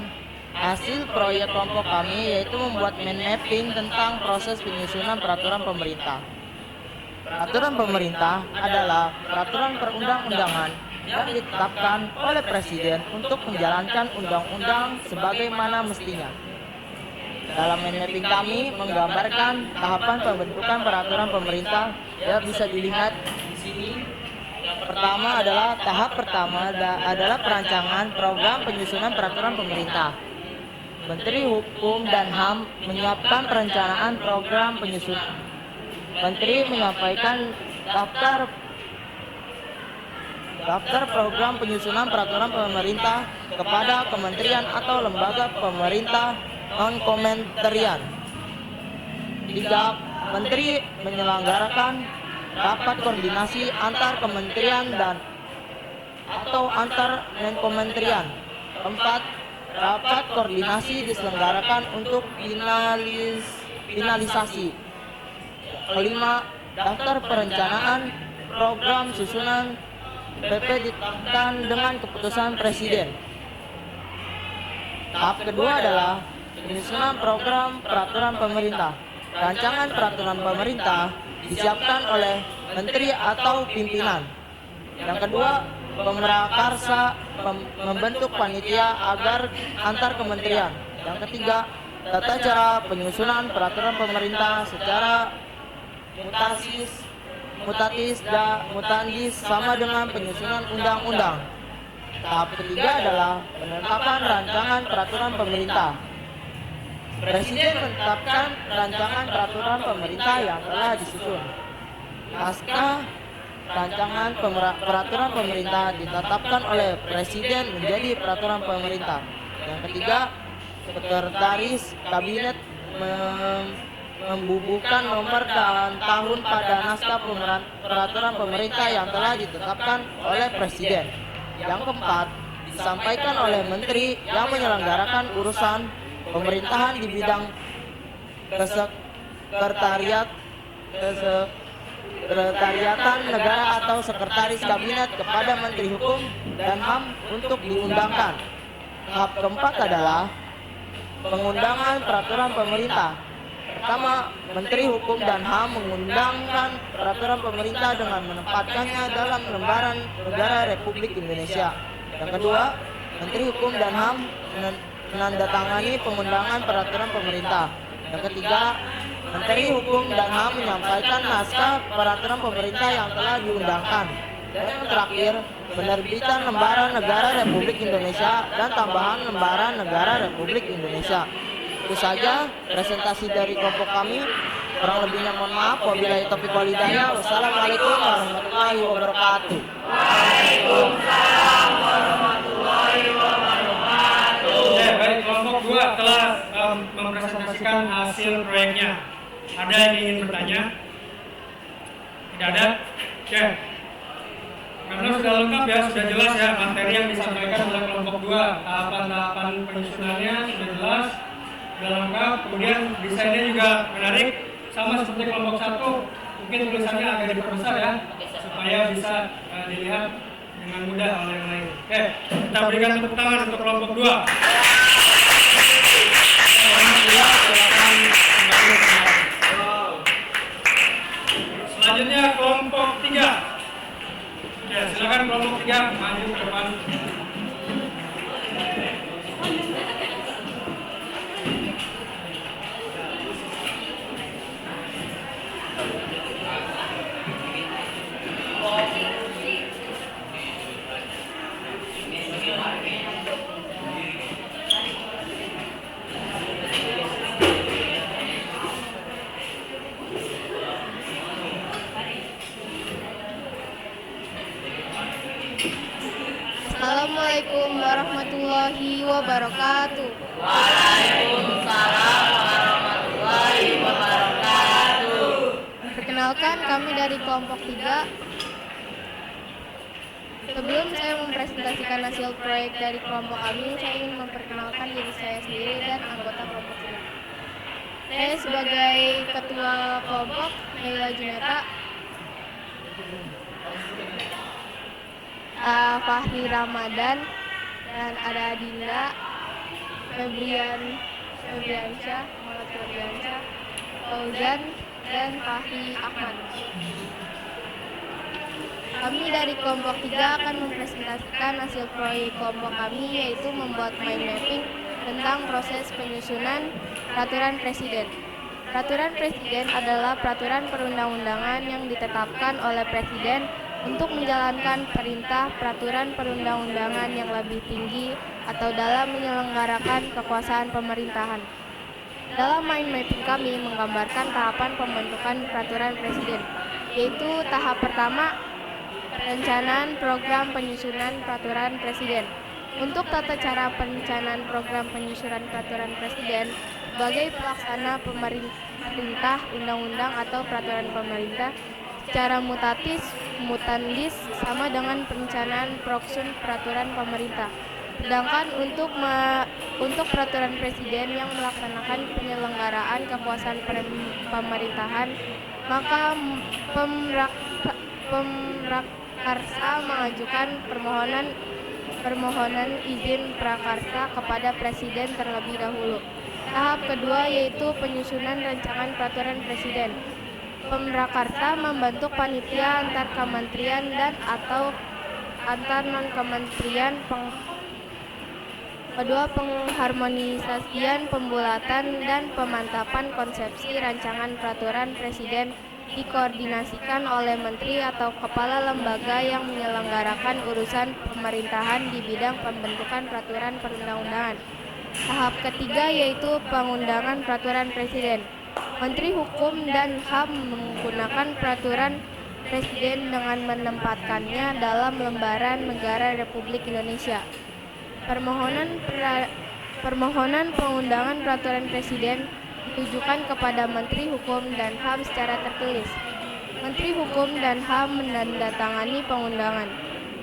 [SPEAKER 7] hasil proyek kelompok kami, yaitu membuat mind mapping tentang proses penyusunan peraturan pemerintah. Peraturan pemerintah adalah peraturan perundang-undangan yang ditetapkan oleh Presiden untuk menjalankan undang-undang sebagaimana mestinya. Dalam mind mapping kami menggambarkan tahapan pembentukan peraturan pemerintah yang bisa dilihat di sini. Pertama adalah tahap pertama adalah perancangan program penyusunan peraturan pemerintah. Menteri Hukum dan HAM menyiapkan perencanaan program penyusunan. Menteri menyampaikan daftar program penyusunan peraturan pemerintah kepada kementerian atau lembaga pemerintah non-kementerian. 3. Menteri menyelenggarakan rapat koordinasi antar kementerian dan atau antar kementerian. 4. Rapat koordinasi diselenggarakan untuk finalisasi. 5. Daftar perencanaan program susunan PP ditetapkan dengan keputusan Presiden. Tahap kedua adalah penyusunan program peraturan pemerintah. Rancangan peraturan pemerintah disiapkan oleh menteri atau pimpinan. Yang kedua, pemrakarsa membentuk panitia agar antar kementerian. Yang ketiga, tata cara penyusunan peraturan pemerintah secara mutandis sama dengan penyusunan undang-undang. Tahap ketiga adalah penetapan rancangan peraturan pemerintah. Presiden menetapkan rancangan peraturan pemerintah yang telah disusun. Naskah rancangan peraturan pemerintah ditetapkan oleh Presiden menjadi peraturan pemerintah. Yang ketiga, Sekretaris Kabinet membubuhkan nomor dan tahun pada naskah peraturan pemerintah yang telah ditetapkan oleh Presiden. Yang keempat, disampaikan oleh Menteri yang menyelenggarakan urusan pemerintahan di bidang kesekretariatan negara atau sekretaris kabinet kepada Menteri Hukum dan HAM untuk diundangkan. Tahap keempat adalah pengundangan peraturan pemerintah. Pertama, Menteri Hukum dan HAM mengundangkan peraturan pemerintah dengan menempatkannya dalam lembaran negara Republik Indonesia. Yang kedua, Menteri Hukum dan HAM menandatangani pengundangan peraturan pemerintah. Yang ketiga, Menteri Hukum dan HAM menyampaikan naskah peraturan pemerintah yang telah diundangkan. Dan yang terakhir, penerbitan lembaran negara Republik Indonesia dan tambahan lembaran negara Republik Indonesia. Itu saja presentasi dari kelompok kami. Kurang lebihnya mohon maaf. Wabillahi taufiq wal hidayah. Wassalamualaikum warahmatullahi wabarakatuh.
[SPEAKER 5] Waalaikumsalam warahmatullahi wabarakatuh. Baik, kelompok 2 telah mempresentasikan hasil proyeknya. Ada yang ingin bertanya? Tidak ada? Oke. Karena sudah lengkap ya, sudah jelas ya materi yang disampaikan oleh kelompok 2. Tahapan-tahapan penyusunannya sudah jelas, sudah lengkap. Kemudian desainnya juga menarik, sama seperti kelompok 1. Mungkin tulisannya agak diperbesar ya, supaya bisa dilihat dengan mudah oleh yang lain. Oke, kita berikan tepuk tangan untuk kelompok 2. Selanjutnya kelompok 3. Ya, silakan kelompok 3 maju ke depan.
[SPEAKER 6] wabarakatuh.
[SPEAKER 2] Waalaikumsalam warahmatullahi wabarakatuh.
[SPEAKER 6] Perkenalkan, kami dari kelompok 3. Sebelum saya mempresentasikan hasil proyek dari kelompok kami, saya ingin memperkenalkan diri saya sendiri dan anggota kelompok 3. Saya sebagai ketua kelompok, Naila Juneta, Fahri Ramadan, dan ada Dinda, Febriansyah, Muhammad Febriansyah, Fauzan, dan Fahri Ahmad. Kami dari kelompok 3 akan mempresentasikan hasil proyek kelompok kami, yaitu membuat mind mapping tentang proses penyusunan peraturan presiden. Peraturan presiden adalah peraturan perundang-undangan yang ditetapkan oleh presiden untuk menjalankan perintah peraturan perundang-undangan yang lebih tinggi atau dalam menyelenggarakan kekuasaan pemerintahan. Dalam mind mapping kami menggambarkan tahapan pembentukan peraturan presiden, yaitu tahap pertama, perencanaan program penyusunan peraturan presiden. Untuk tata cara perencanaan program penyusunan peraturan presiden sebagai pelaksana perintah undang-undang atau peraturan pemerintah secara mutandis sama dengan perencanaan proksun peraturan pemerintah. Sedangkan untuk peraturan presiden yang melaksanakan penyelenggaraan kekuasaan pemerintahan, maka pemrakarsa mengajukan permohonan izin prakarsa kepada presiden terlebih dahulu. Tahap kedua yaitu penyusunan rancangan peraturan presiden. Pemrakarsa membentuk panitia antar kementerian dan atau antar non-kementerian. Kedua, pengharmonisasian, pembulatan, dan pemantapan konsepsi rancangan peraturan presiden dikoordinasikan oleh menteri atau kepala lembaga yang menyelenggarakan urusan pemerintahan di bidang pembentukan peraturan perundang-undangan. Tahap ketiga yaitu pengundangan peraturan presiden. Menteri Hukum dan HAM menggunakan peraturan presiden dengan menempatkannya dalam lembaran negara Republik Indonesia. Permohonan pengundangan peraturan presiden ditujukan kepada Menteri Hukum dan HAM secara tertulis. Menteri Hukum dan HAM menandatangani pengundangan.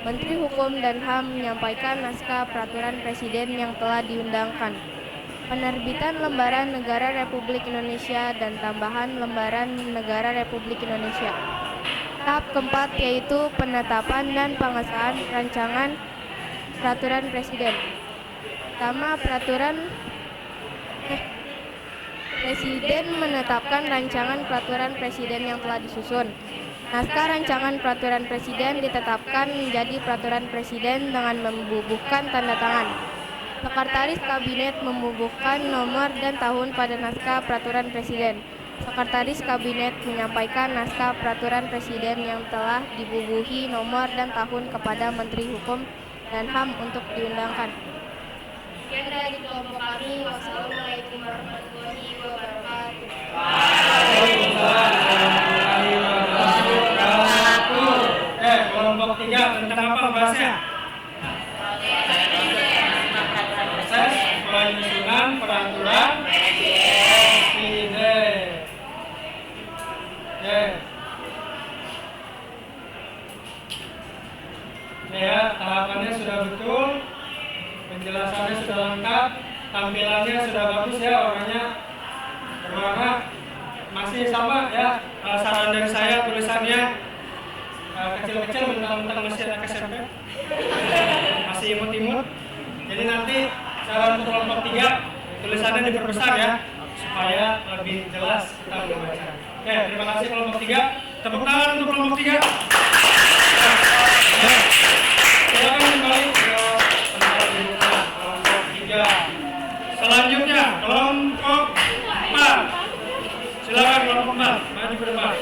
[SPEAKER 6] Menteri Hukum dan HAM menyampaikan naskah peraturan presiden yang telah diundangkan. Penerbitan lembaran negara Republik Indonesia dan tambahan lembaran negara Republik Indonesia. Tahap keempat yaitu penetapan dan pengesahan rancangan peraturan presiden. Pertama, Presiden menetapkan rancangan peraturan presiden yang telah disusun. Naskah rancangan peraturan presiden ditetapkan menjadi peraturan presiden dengan membubuhkan tanda tangan. Sekretaris Kabinet membubuhkan nomor dan tahun pada naskah peraturan presiden. Sekretaris Kabinet menyampaikan naskah peraturan presiden yang telah dibubuhi nomor dan tahun kepada Menteri Hukum dan HAM untuk diundangkan. Sekian dari kelompok kami. Wassalamualaikum warahmatullahi wabarakatuh.
[SPEAKER 5] Kelompok 3 tentang apa bahasnya? Proses penyusunan peraturan presiden. Ya, tahapannya sudah betul, penjelasannya sudah lengkap, tampilannya sudah bagus ya, orangnya berwarna, masih sama ya. Saran dari saya tulisannya kecil-kecil, mentang-mentang masih anak SMP, masih imut-imut. Jadi nanti saran untuk kelompok 3 tulisannya diperbesar ya, supaya lebih jelas kita membaca. Oke, terima kasih kelompok 3. Tepuk tangan untuk kelompok 3. Silakan kembali ke tempat duduknya kelompok 3. Selanjutnya kelompok 4. Silakan kelompok 4 maju ke depan.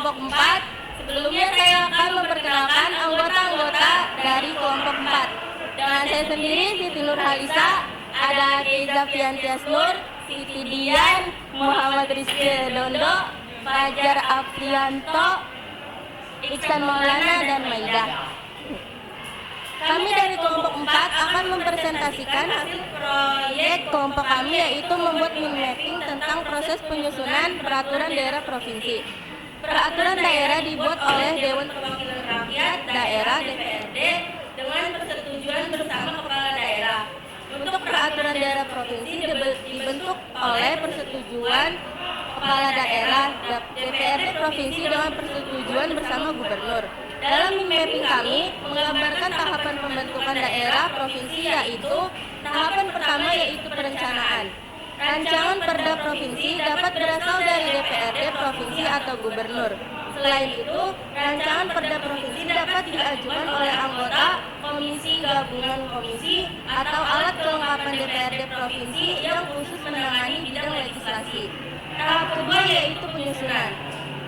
[SPEAKER 6] kelompok 4. Sebelumnya saya akan memperkenalkan anggota-anggota dari kelompok 4. Dengan saya sendiri, Siti Nurhalisa, ada Keiza Fiantias Nur, Siti Dian, Muhammad Rizky Dondo, Fajar Aprianto, Iksan Maulana, dan Maida. Kami dari kelompok 4 akan mempresentasikan hasil proyek kelompok kami, yaitu membuat mind mapping tentang proses penyusunan peraturan daerah provinsi. Peraturan daerah dibuat oleh Dewan Perwakilan Rakyat Daerah DPRD dengan persetujuan bersama kepala daerah. Untuk peraturan daerah provinsi dibentuk oleh persetujuan kepala daerah DPRD provinsi dengan persetujuan bersama gubernur. Dalam mapping kami menggambarkan tahapan pembentukan daerah provinsi, yaitu tahapan pertama yaitu perencanaan. Rancangan perda provinsi dapat berasal dari DPRD provinsi atau gubernur. Selain itu, rancangan perda provinsi dapat diajukan oleh anggota komisi gabungan komisi atau alat kelengkapan DPRD provinsi yang khusus menangani bidang legislasi. Tahap kedua yaitu penyusunan.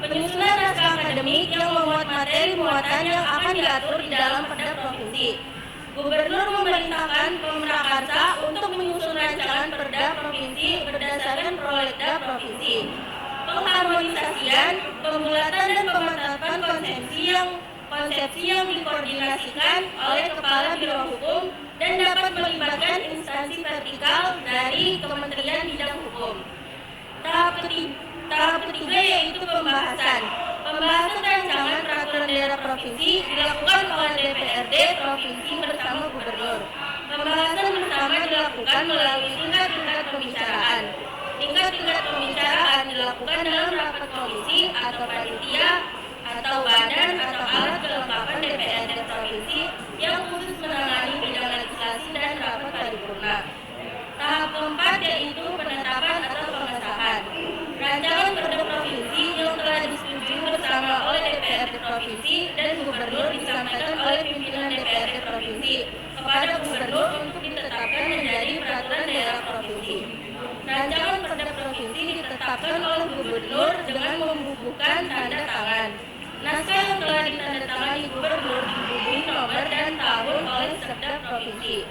[SPEAKER 6] Penyusunan naskah akademik yang memuat materi muatan yang akan diatur di dalam perda provinsi. Gubernur memerintahkan Pemrakarsa untuk menyusun rancangan perda provinsi berdasarkan prolegda provinsi. Pengharmonisasian, pembulatan dan pemantapan konsepsi yang dikoordinasikan oleh Kepala Biro Hukum dan dapat melibatkan instansi vertikal dari Kementerian Bidang Hukum. Tahap ketiga yaitu pembahasan. Pembahasan rancangan peraturan daerah provinsi dilakukan oleh DPRD provinsi bersama gubernur. Pembahasan bersama dilakukan melalui tingkat-tingkat pembicaraan. Tingkat-tingkat pembicaraan dilakukan dalam rapat komisi atau panitia atau badan atau alat kelengkapan DPRD provinsi yang khusus menangani bidang legislasi dan rapat paripurna. Tahap keempat yaitu penetapan atau pengesahan. Rancangan perda provinsi yang telah disetujui bersama oleh DPRD provinsi dan gubernur disampaikan oleh pimpinan DPRD provinsi kepada gubernur untuk ditetapkan menjadi peraturan daerah provinsi. Rancangan perda provinsi ditetapkan oleh gubernur dengan membubuhkan tanda tangan. Naskah yang telah ditandatangani gubernur dibubuhi nomor dan tahun oleh Sekda provinsi.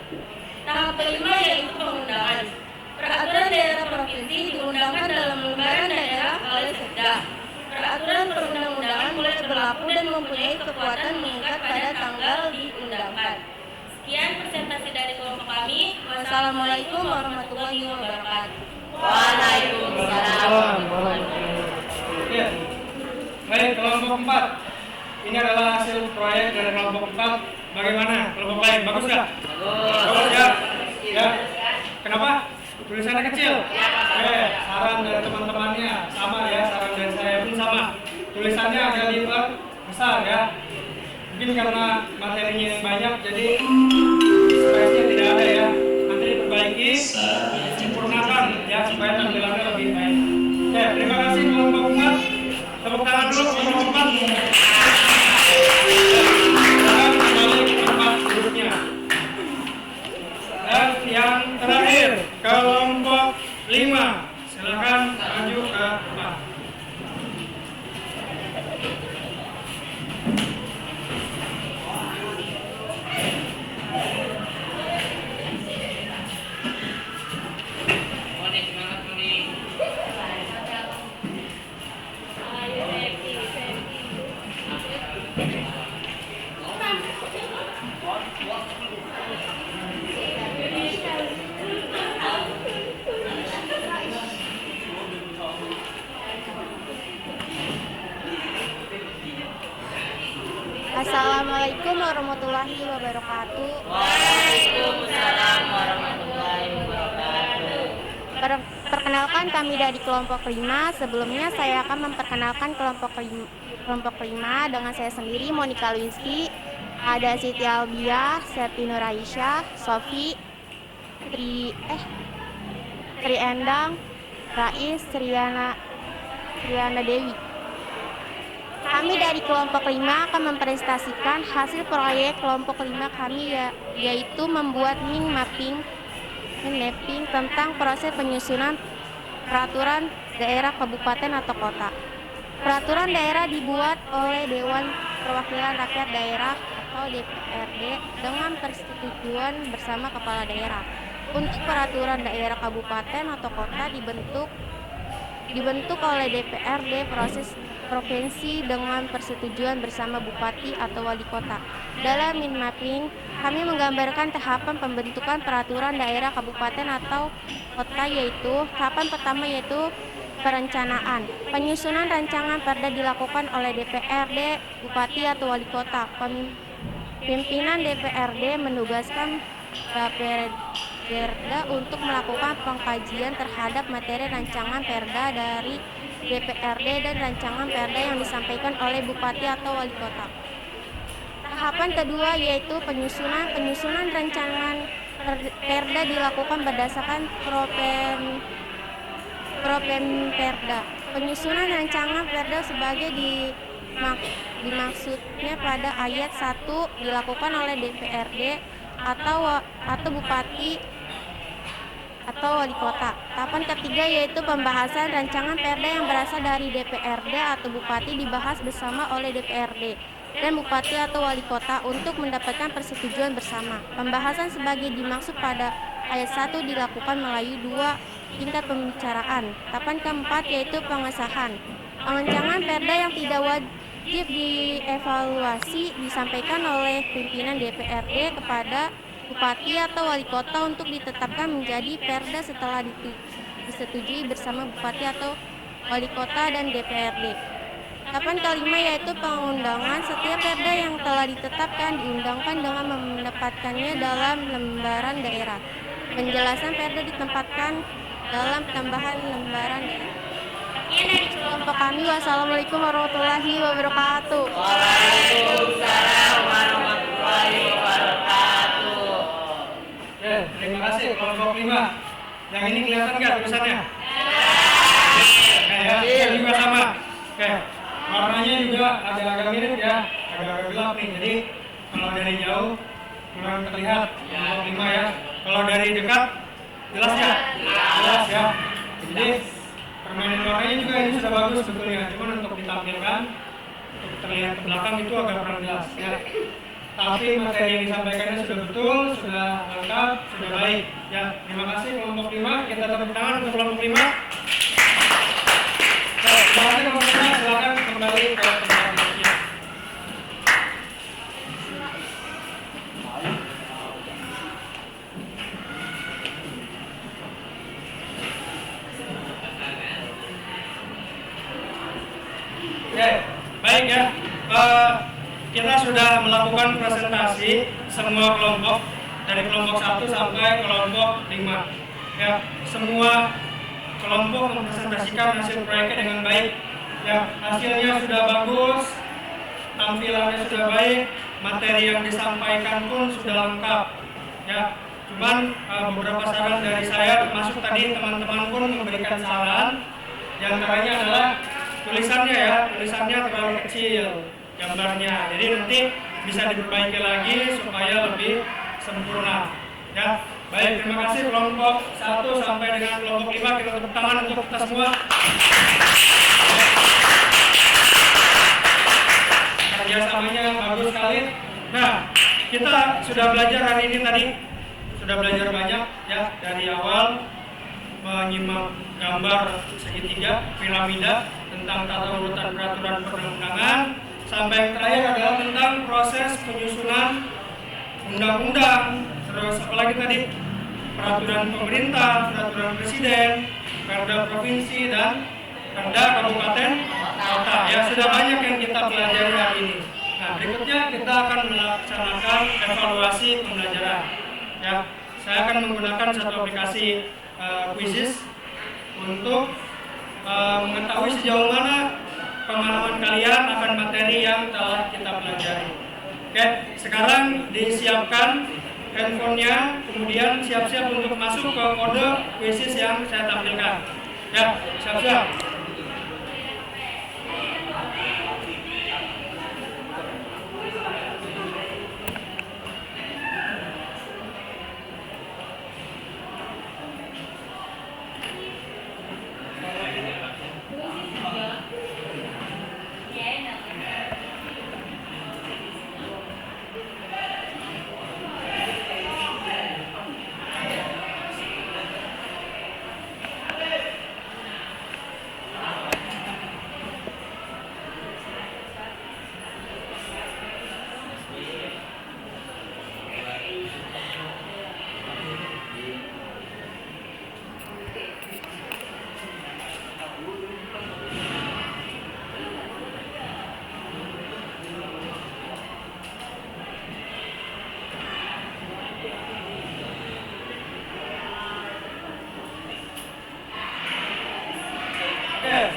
[SPEAKER 6] Tahap kelima yaitu pengundangan. Peraturan daerah provinsi diundangkan dalam lembaran daerah oleh Sekda. Peraturan perundang-undangan mulai berlaku dan mempunyai kekuatan mengikat pada tanggal diundangkan. Sekian presentasi dari kelompok kami. Wassalamualaikum warahmatullahi wabarakatuh.
[SPEAKER 2] Waalaikumsalam.
[SPEAKER 5] Ya. Baik, kelompok 4. Ini adalah hasil proyek dari kelompok 4. Bagaimana kelompok lain? Bagus nggak? Bagus ya? Ya. Kenapa? Tulisannya kecil? Oke, saran dari teman-temannya sama ya, saran dari saya pun sama. Tulisannya agak besar ya. Mungkin karena materinya yang banyak, jadi space-nya tidak ada ya. Nanti diperbaiki, disempurnakan ya, supaya tampilannya lebih baik. Oke, terima kasih kelompok 4. Tepuk tangan dulu kelompok 4. Silakan kembali ke tempat duduknya. Dan yang terakhir, kelompok 5. Silakan maju ke depan.
[SPEAKER 2] Moni, semangat Moni.
[SPEAKER 6] Assalamualaikum warahmatullahi wabarakatuh.
[SPEAKER 2] Waalaikumsalam warahmatullahi wabarakatuh.
[SPEAKER 6] Perkenalkan kami dari kelompok 5. Sebelumnya saya akan memperkenalkan kelompok 5 dengan saya sendiri, Monica Lewinsky. Ada Siti Albia, Septi Nuraisyah, Sofi, Tri Endang, Rais, Triana Dewi. Kami dari kelompok 5 akan mempresentasikan hasil proyek kelompok 5 kami yaitu membuat mind mapping tentang proses penyusunan peraturan daerah kabupaten atau kota. Peraturan daerah dibuat oleh Dewan Perwakilan Rakyat Daerah atau DPRD dengan persetujuan bersama kepala daerah. Untuk peraturan daerah kabupaten atau kota dibentuk oleh DPRD provinsi dengan persetujuan bersama bupati atau wali kota. Dalam mind mapping, kami menggambarkan tahapan pembentukan peraturan daerah kabupaten atau kota, yaitu tahapan pertama yaitu perencanaan. Penyusunan rancangan perda dilakukan oleh DPRD, bupati atau wali kota. Pimpinan DPRD menugaskan Perda untuk melakukan pengkajian terhadap materi rancangan perda dari DPRD dan rancangan perda yang disampaikan oleh bupati atau wali kota. Tahapan kedua yaitu penyusunan. Penyusunan rancangan perda dilakukan berdasarkan Perda. Penyusunan rancangan perda sebagai dimaksudnya pada ayat 1 dilakukan oleh DPRD atau bupati atau wali kota. Tahapan ketiga yaitu pembahasan rancangan perda yang berasal dari DPRD atau bupati dibahas bersama oleh DPRD dan bupati atau wali kota untuk mendapatkan persetujuan bersama. Pembahasan sebagai dimaksud pada ayat 1 dilakukan melalui 2 tingkat pembicaraan. Tahapan keempat yaitu pengesahan. Rancangan perda yang tidak wajib dievaluasi disampaikan oleh pimpinan DPRD kepada bupati atau wali kota untuk ditetapkan menjadi perda setelah disetujui bersama bupati atau wali kota dan DPRD. Tahapan kelima yaitu pengundangan. Setiap perda yang telah ditetapkan diundangkan dengan menempatkannya dalam lembaran daerah. Penjelasan perda ditempatkan dalam tambahan lembaran daerah. Sekian dari kelompok kami. Wassalamualaikum warahmatullahi wabarakatuh.
[SPEAKER 2] Waalaikumsalam warahmatullahi wabarakatuh.
[SPEAKER 5] Oke, terima kasih kelompok 5. Yang ini kelihatan nggak tulisannya? Oke, ya, juga sama. Oke, warnanya juga agak-agak mirip ya, agak-agak gelap nih. Jadi kalau dari jauh kurang terlihat kelompok 5 ya. Kalau dari dekat jelas ya? Jelas ya. Jadi permainan warnanya juga ini sudah bagus sebetulnya. Cuma untuk ditampilkan, untuk terlihat ke belakang itu agak kurang jelas ya. Tapi materi yang disampaikannya sudah betul, sudah lengkap, sudah baik. Ya, terima kasih kelompok 5. Kita tepuk tangan untuk kelompok 5. Terima kasih kelompok 5. Silakan kembali ke tempatnya. Oke, baik ya. Kita sudah melakukan presentasi semua kelompok dari kelompok 1 sampai kelompok 5. Ya, semua kelompok mempresentasikan hasil proyeknya dengan baik. Ya, hasilnya sudah bagus, tampilannya sudah baik, materi yang disampaikan pun sudah lengkap. Ya, cuman beberapa saran dari saya, termasuk tadi teman-teman pun memberikan saran. Yang antaranya adalah tulisannya ya, tulisannya terlalu kecil gambarnya, jadi nanti bisa diperbaiki lagi supaya lebih sempurna ya. Baik, terima kasih kelompok 1 sampai dengan kelompok 5. Kita tepuk tangan untuk kita semua. Kerjasamanya bagus sekali. Nah, kita sudah belajar hari ini tadi, sudah belajar banyak ya, dari awal menyimak gambar segitiga piramida tentang tata urutan peraturan perundang-undangan, sampai yang terakhir adalah tentang proses penyusunan undang-undang. Terus apalagi tadi peraturan pemerintah, peraturan presiden, perda provinsi dan perda kabupaten kota. Ya, sudah banyak yang kita pelajari hari ini. Nah, berikutnya kita akan melaksanakan evaluasi pembelajaran. Ya, saya akan menggunakan satu aplikasi quizzes untuk mengetahui sejauh mana pemahaman kalian akan materi yang telah kita pelajari. Oke, sekarang disiapkan handphonenya, kemudian siap-siap untuk masuk ke kode quizzes yang saya tampilkan. Ya, siap-siap.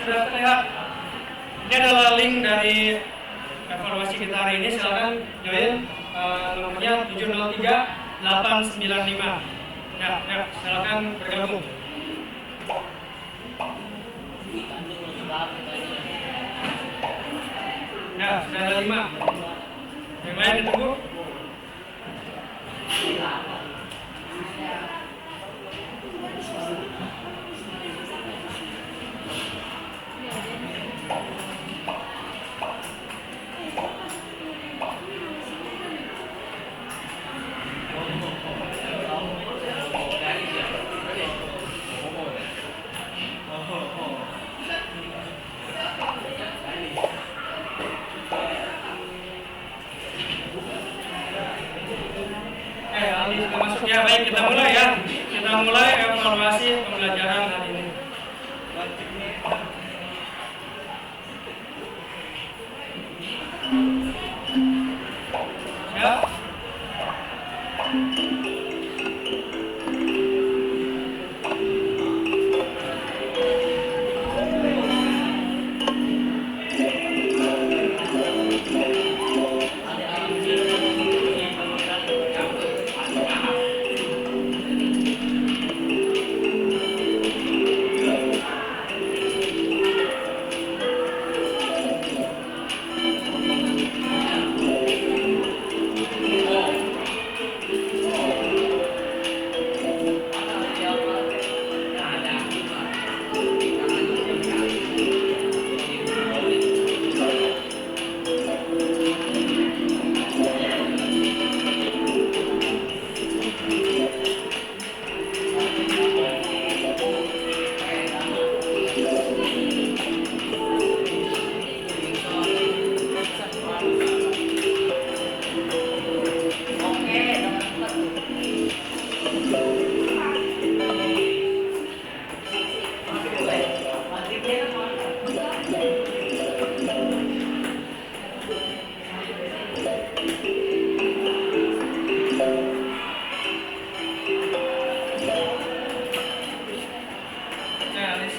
[SPEAKER 5] sudah terlihat. Ini adalah link dari evaluasi kita hari ini. Silakan join, nomornya 703-895. Ya, silakan bergabung. Ya, sudah ada 5. Yang lain ditunggu. Sudah masuk ya, baik kita mulai ya. Kita mulai evaluasi pembelajaran hari ini. Ya.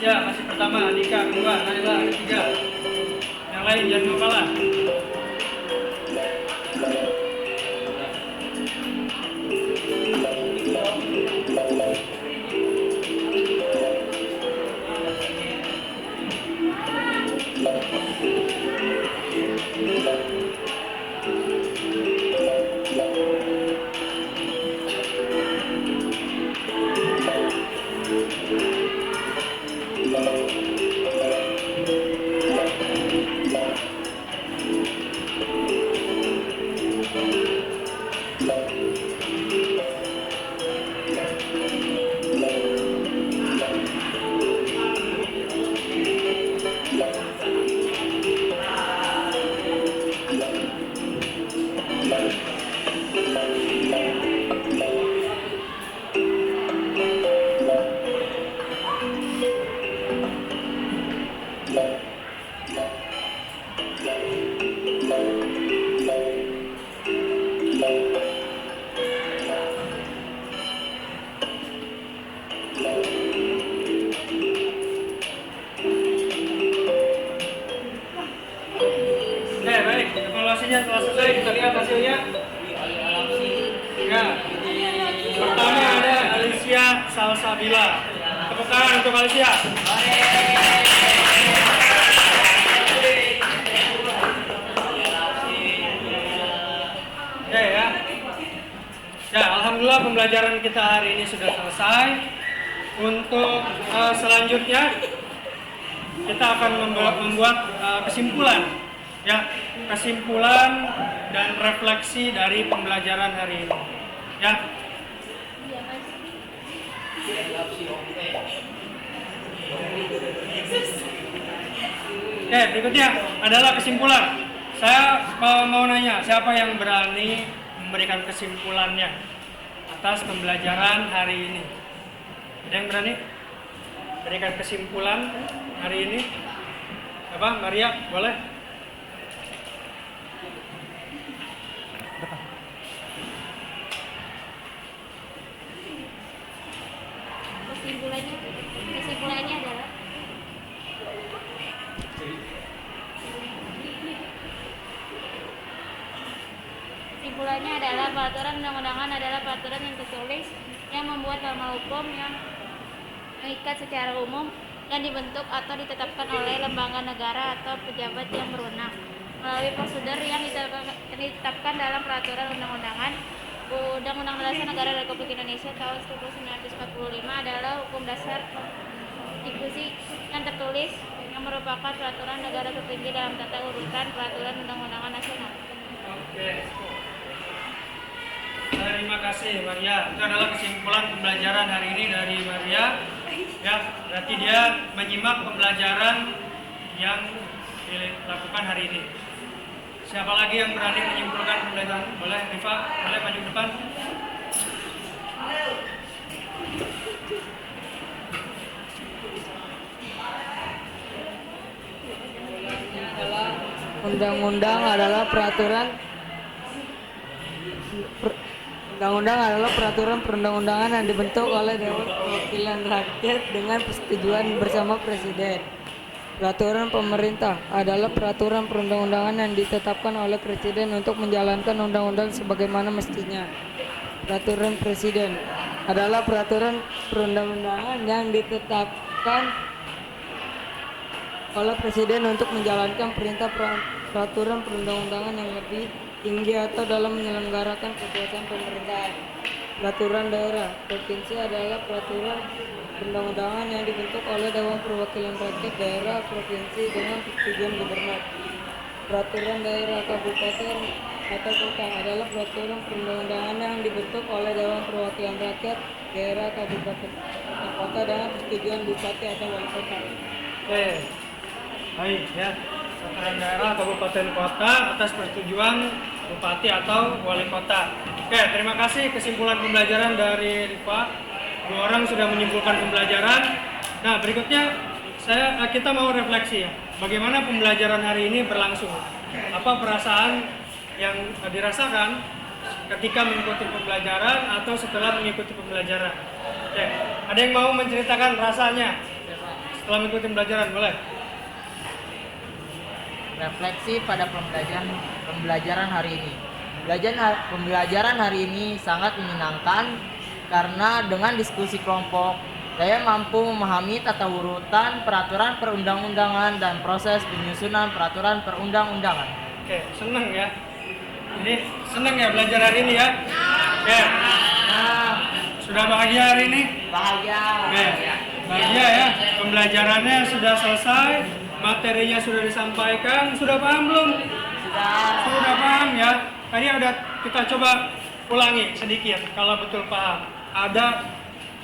[SPEAKER 5] Ya, masih pertama, Andika, kedua, Naila, ketiga. Yang lain jangan lupa lah. Evaluasinya telah selesai, kita lihat hasilnya. Ya, pertama ada Alicia Salsabila. Tepuk tangan untuk Alicia. Oke ya. Ya, alhamdulillah pembelajaran kita hari ini sudah selesai. Untuk selanjutnya kita akan membuat kesimpulan. Ya, kesimpulan dan refleksi dari pembelajaran hari ini. Ya. Oke, berikutnya adalah kesimpulan. Saya mau nanya, siapa yang berani memberikan kesimpulannya atas pembelajaran hari ini? Ada yang berani berikan kesimpulan hari ini? Apa, Maria, boleh?
[SPEAKER 3] Kesimpulannya adalah kesimpulannya adalah peraturan undang-undangan adalah peraturan yang tertulis yang membuat norma hukum yang mengikat secara umum dan dibentuk atau ditetapkan oleh lembaga negara atau pejabat yang berwenang melalui prosedur yang ditetapkan dalam peraturan undang-undangan. Undang-Undang Dasar Negara Republik Indonesia tahun 1945 adalah hukum dasar konstitusi yang tertulis yang merupakan peraturan negara tertinggi dalam tata urutan peraturan undang-undangan nasional.
[SPEAKER 5] Oke. Terima kasih Maria. Itu adalah kesimpulan pembelajaran hari ini dari Maria. Ya, berarti dia menyimak pembelajaran yang dilakukan hari ini. Siapa lagi yang berani menyimpulkan pembelajaran? Boleh, Rifa, boleh maju ke depan.
[SPEAKER 8] Undang-undang adalah peraturan perundang-undangan yang dibentuk oleh Dewan Perwakilan Rakyat dengan persetujuan bersama Presiden. Peraturan pemerintah adalah peraturan perundang-undangan yang ditetapkan oleh Presiden untuk menjalankan undang-undang sebagaimana mestinya. Peraturan Presiden adalah peraturan perundang-undangan yang ditetapkan oleh Presiden untuk menjalankan perintah peraturan perundang-undangan yang lebih tinggi atau dalam menyelenggarakan kekuasaan pemerintahan. Peraturan daerah provinsi adalah peraturan perundang-undangan yang dibentuk oleh Dewan Perwakilan Rakyat daerah provinsi dengan persetujuan gubernur. Peraturan daerah kabupaten atau kota adalah peraturan perundang-undangan yang dibentuk oleh Dewan Perwakilan Rakyat daerah kabupaten atau kota dengan persetujuan bupati atau wali kota.
[SPEAKER 5] Oke. Baik ya. Peraturan daerah kabupaten kota atas persetujuan bupati atau wali kota. Oke, terima kasih kesimpulan pembelajaran dari Rifa. Dua orang sudah menyimpulkan pembelajaran. Nah, berikutnya kita mau refleksi ya. Bagaimana pembelajaran hari ini berlangsung? Apa perasaan yang dirasakan ketika mengikuti pembelajaran atau setelah mengikuti pembelajaran? Oke, ada yang mau menceritakan rasanya setelah mengikuti pembelajaran? Boleh.
[SPEAKER 7] Refleksi pada pembelajaran hari ini. Pembelajaran hari ini sangat menyenangkan karena dengan diskusi kelompok saya mampu memahami tata urutan peraturan perundang-undangan dan proses penyusunan peraturan perundang-undangan.
[SPEAKER 5] Oke, seneng ya. Jadi seneng ya belajar hari ini ya. Oke. Nah, sudah bahagia hari ini?
[SPEAKER 7] Bahagia.
[SPEAKER 5] Oke. Bahagia ya. Pembelajarannya sudah selesai. Materinya sudah disampaikan, sudah paham belum? Sudah paham ya. Tadi kita coba ulangi sedikit kalau betul paham. Ada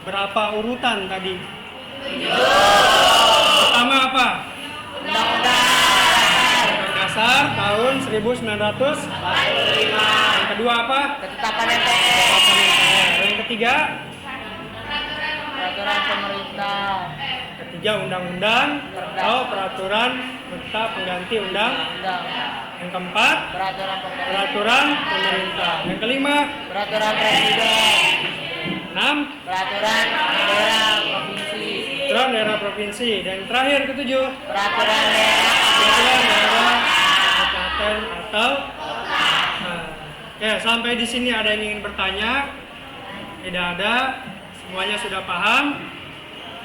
[SPEAKER 5] berapa urutan tadi? Pertama apa? Undang-Undang Dasar tahun 1945. Yang kedua apa?
[SPEAKER 7] Ketetapan MPR.
[SPEAKER 5] Yang ketiga?
[SPEAKER 7] Peraturan pemerintah.
[SPEAKER 5] Ketiga undang-undang atau peraturan beserta pengganti undang-undang. Yang keempat, peraturan pemerintah. Yang kelima,
[SPEAKER 7] Peraturan Presiden.
[SPEAKER 5] 6,
[SPEAKER 7] Peraturan daerah provinsi.
[SPEAKER 5] peraturan daerah provinsi. Dan yang terakhir ketujuh,
[SPEAKER 7] Peraturan daerah
[SPEAKER 5] peraturan daerah kabupaten atau ya, sampai di sini ada yang ingin bertanya? Tidak ada. Semuanya sudah paham?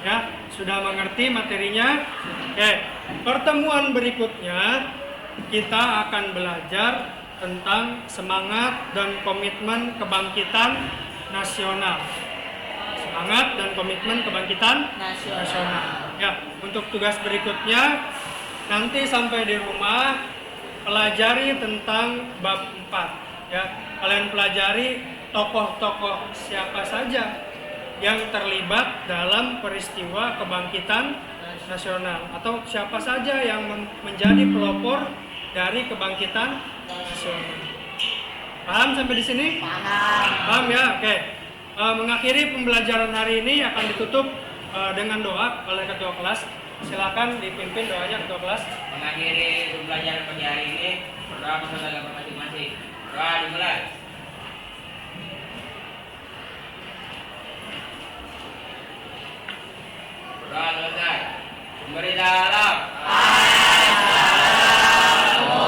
[SPEAKER 5] Ya, sudah mengerti materinya. Oke, pertemuan berikutnya kita akan belajar tentang semangat dan komitmen kebangkitan nasional. Semangat dan komitmen kebangkitan nasional. Ya, untuk tugas berikutnya nanti sampai di rumah pelajari tentang bab 4. Ya, kalian pelajari tokoh-tokoh siapa saja yang terlibat dalam peristiwa kebangkitan nasional atau siapa saja yang menjadi pelopor dari kebangkitan nasional. Paham sampai di sini? Paham ya? Oke. Mengakhiri pembelajaran hari ini akan ditutup dengan doa oleh ketua kelas. Silakan dipimpin doanya ketua kelas.
[SPEAKER 2] Mengakhiri pembelajaran pagi hari ini, berdoa kepada agama masing-masing. Doa dimulai. Doa selesai. Memberi dalam. Assalamualaikum warahmatullahi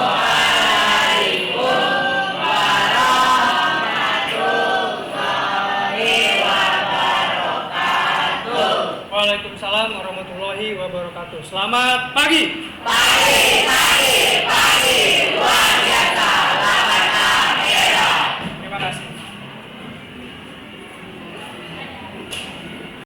[SPEAKER 5] Waalaikumsalam warahmatullahi wabarakatuh. Selamat pagi.
[SPEAKER 3] Pagi.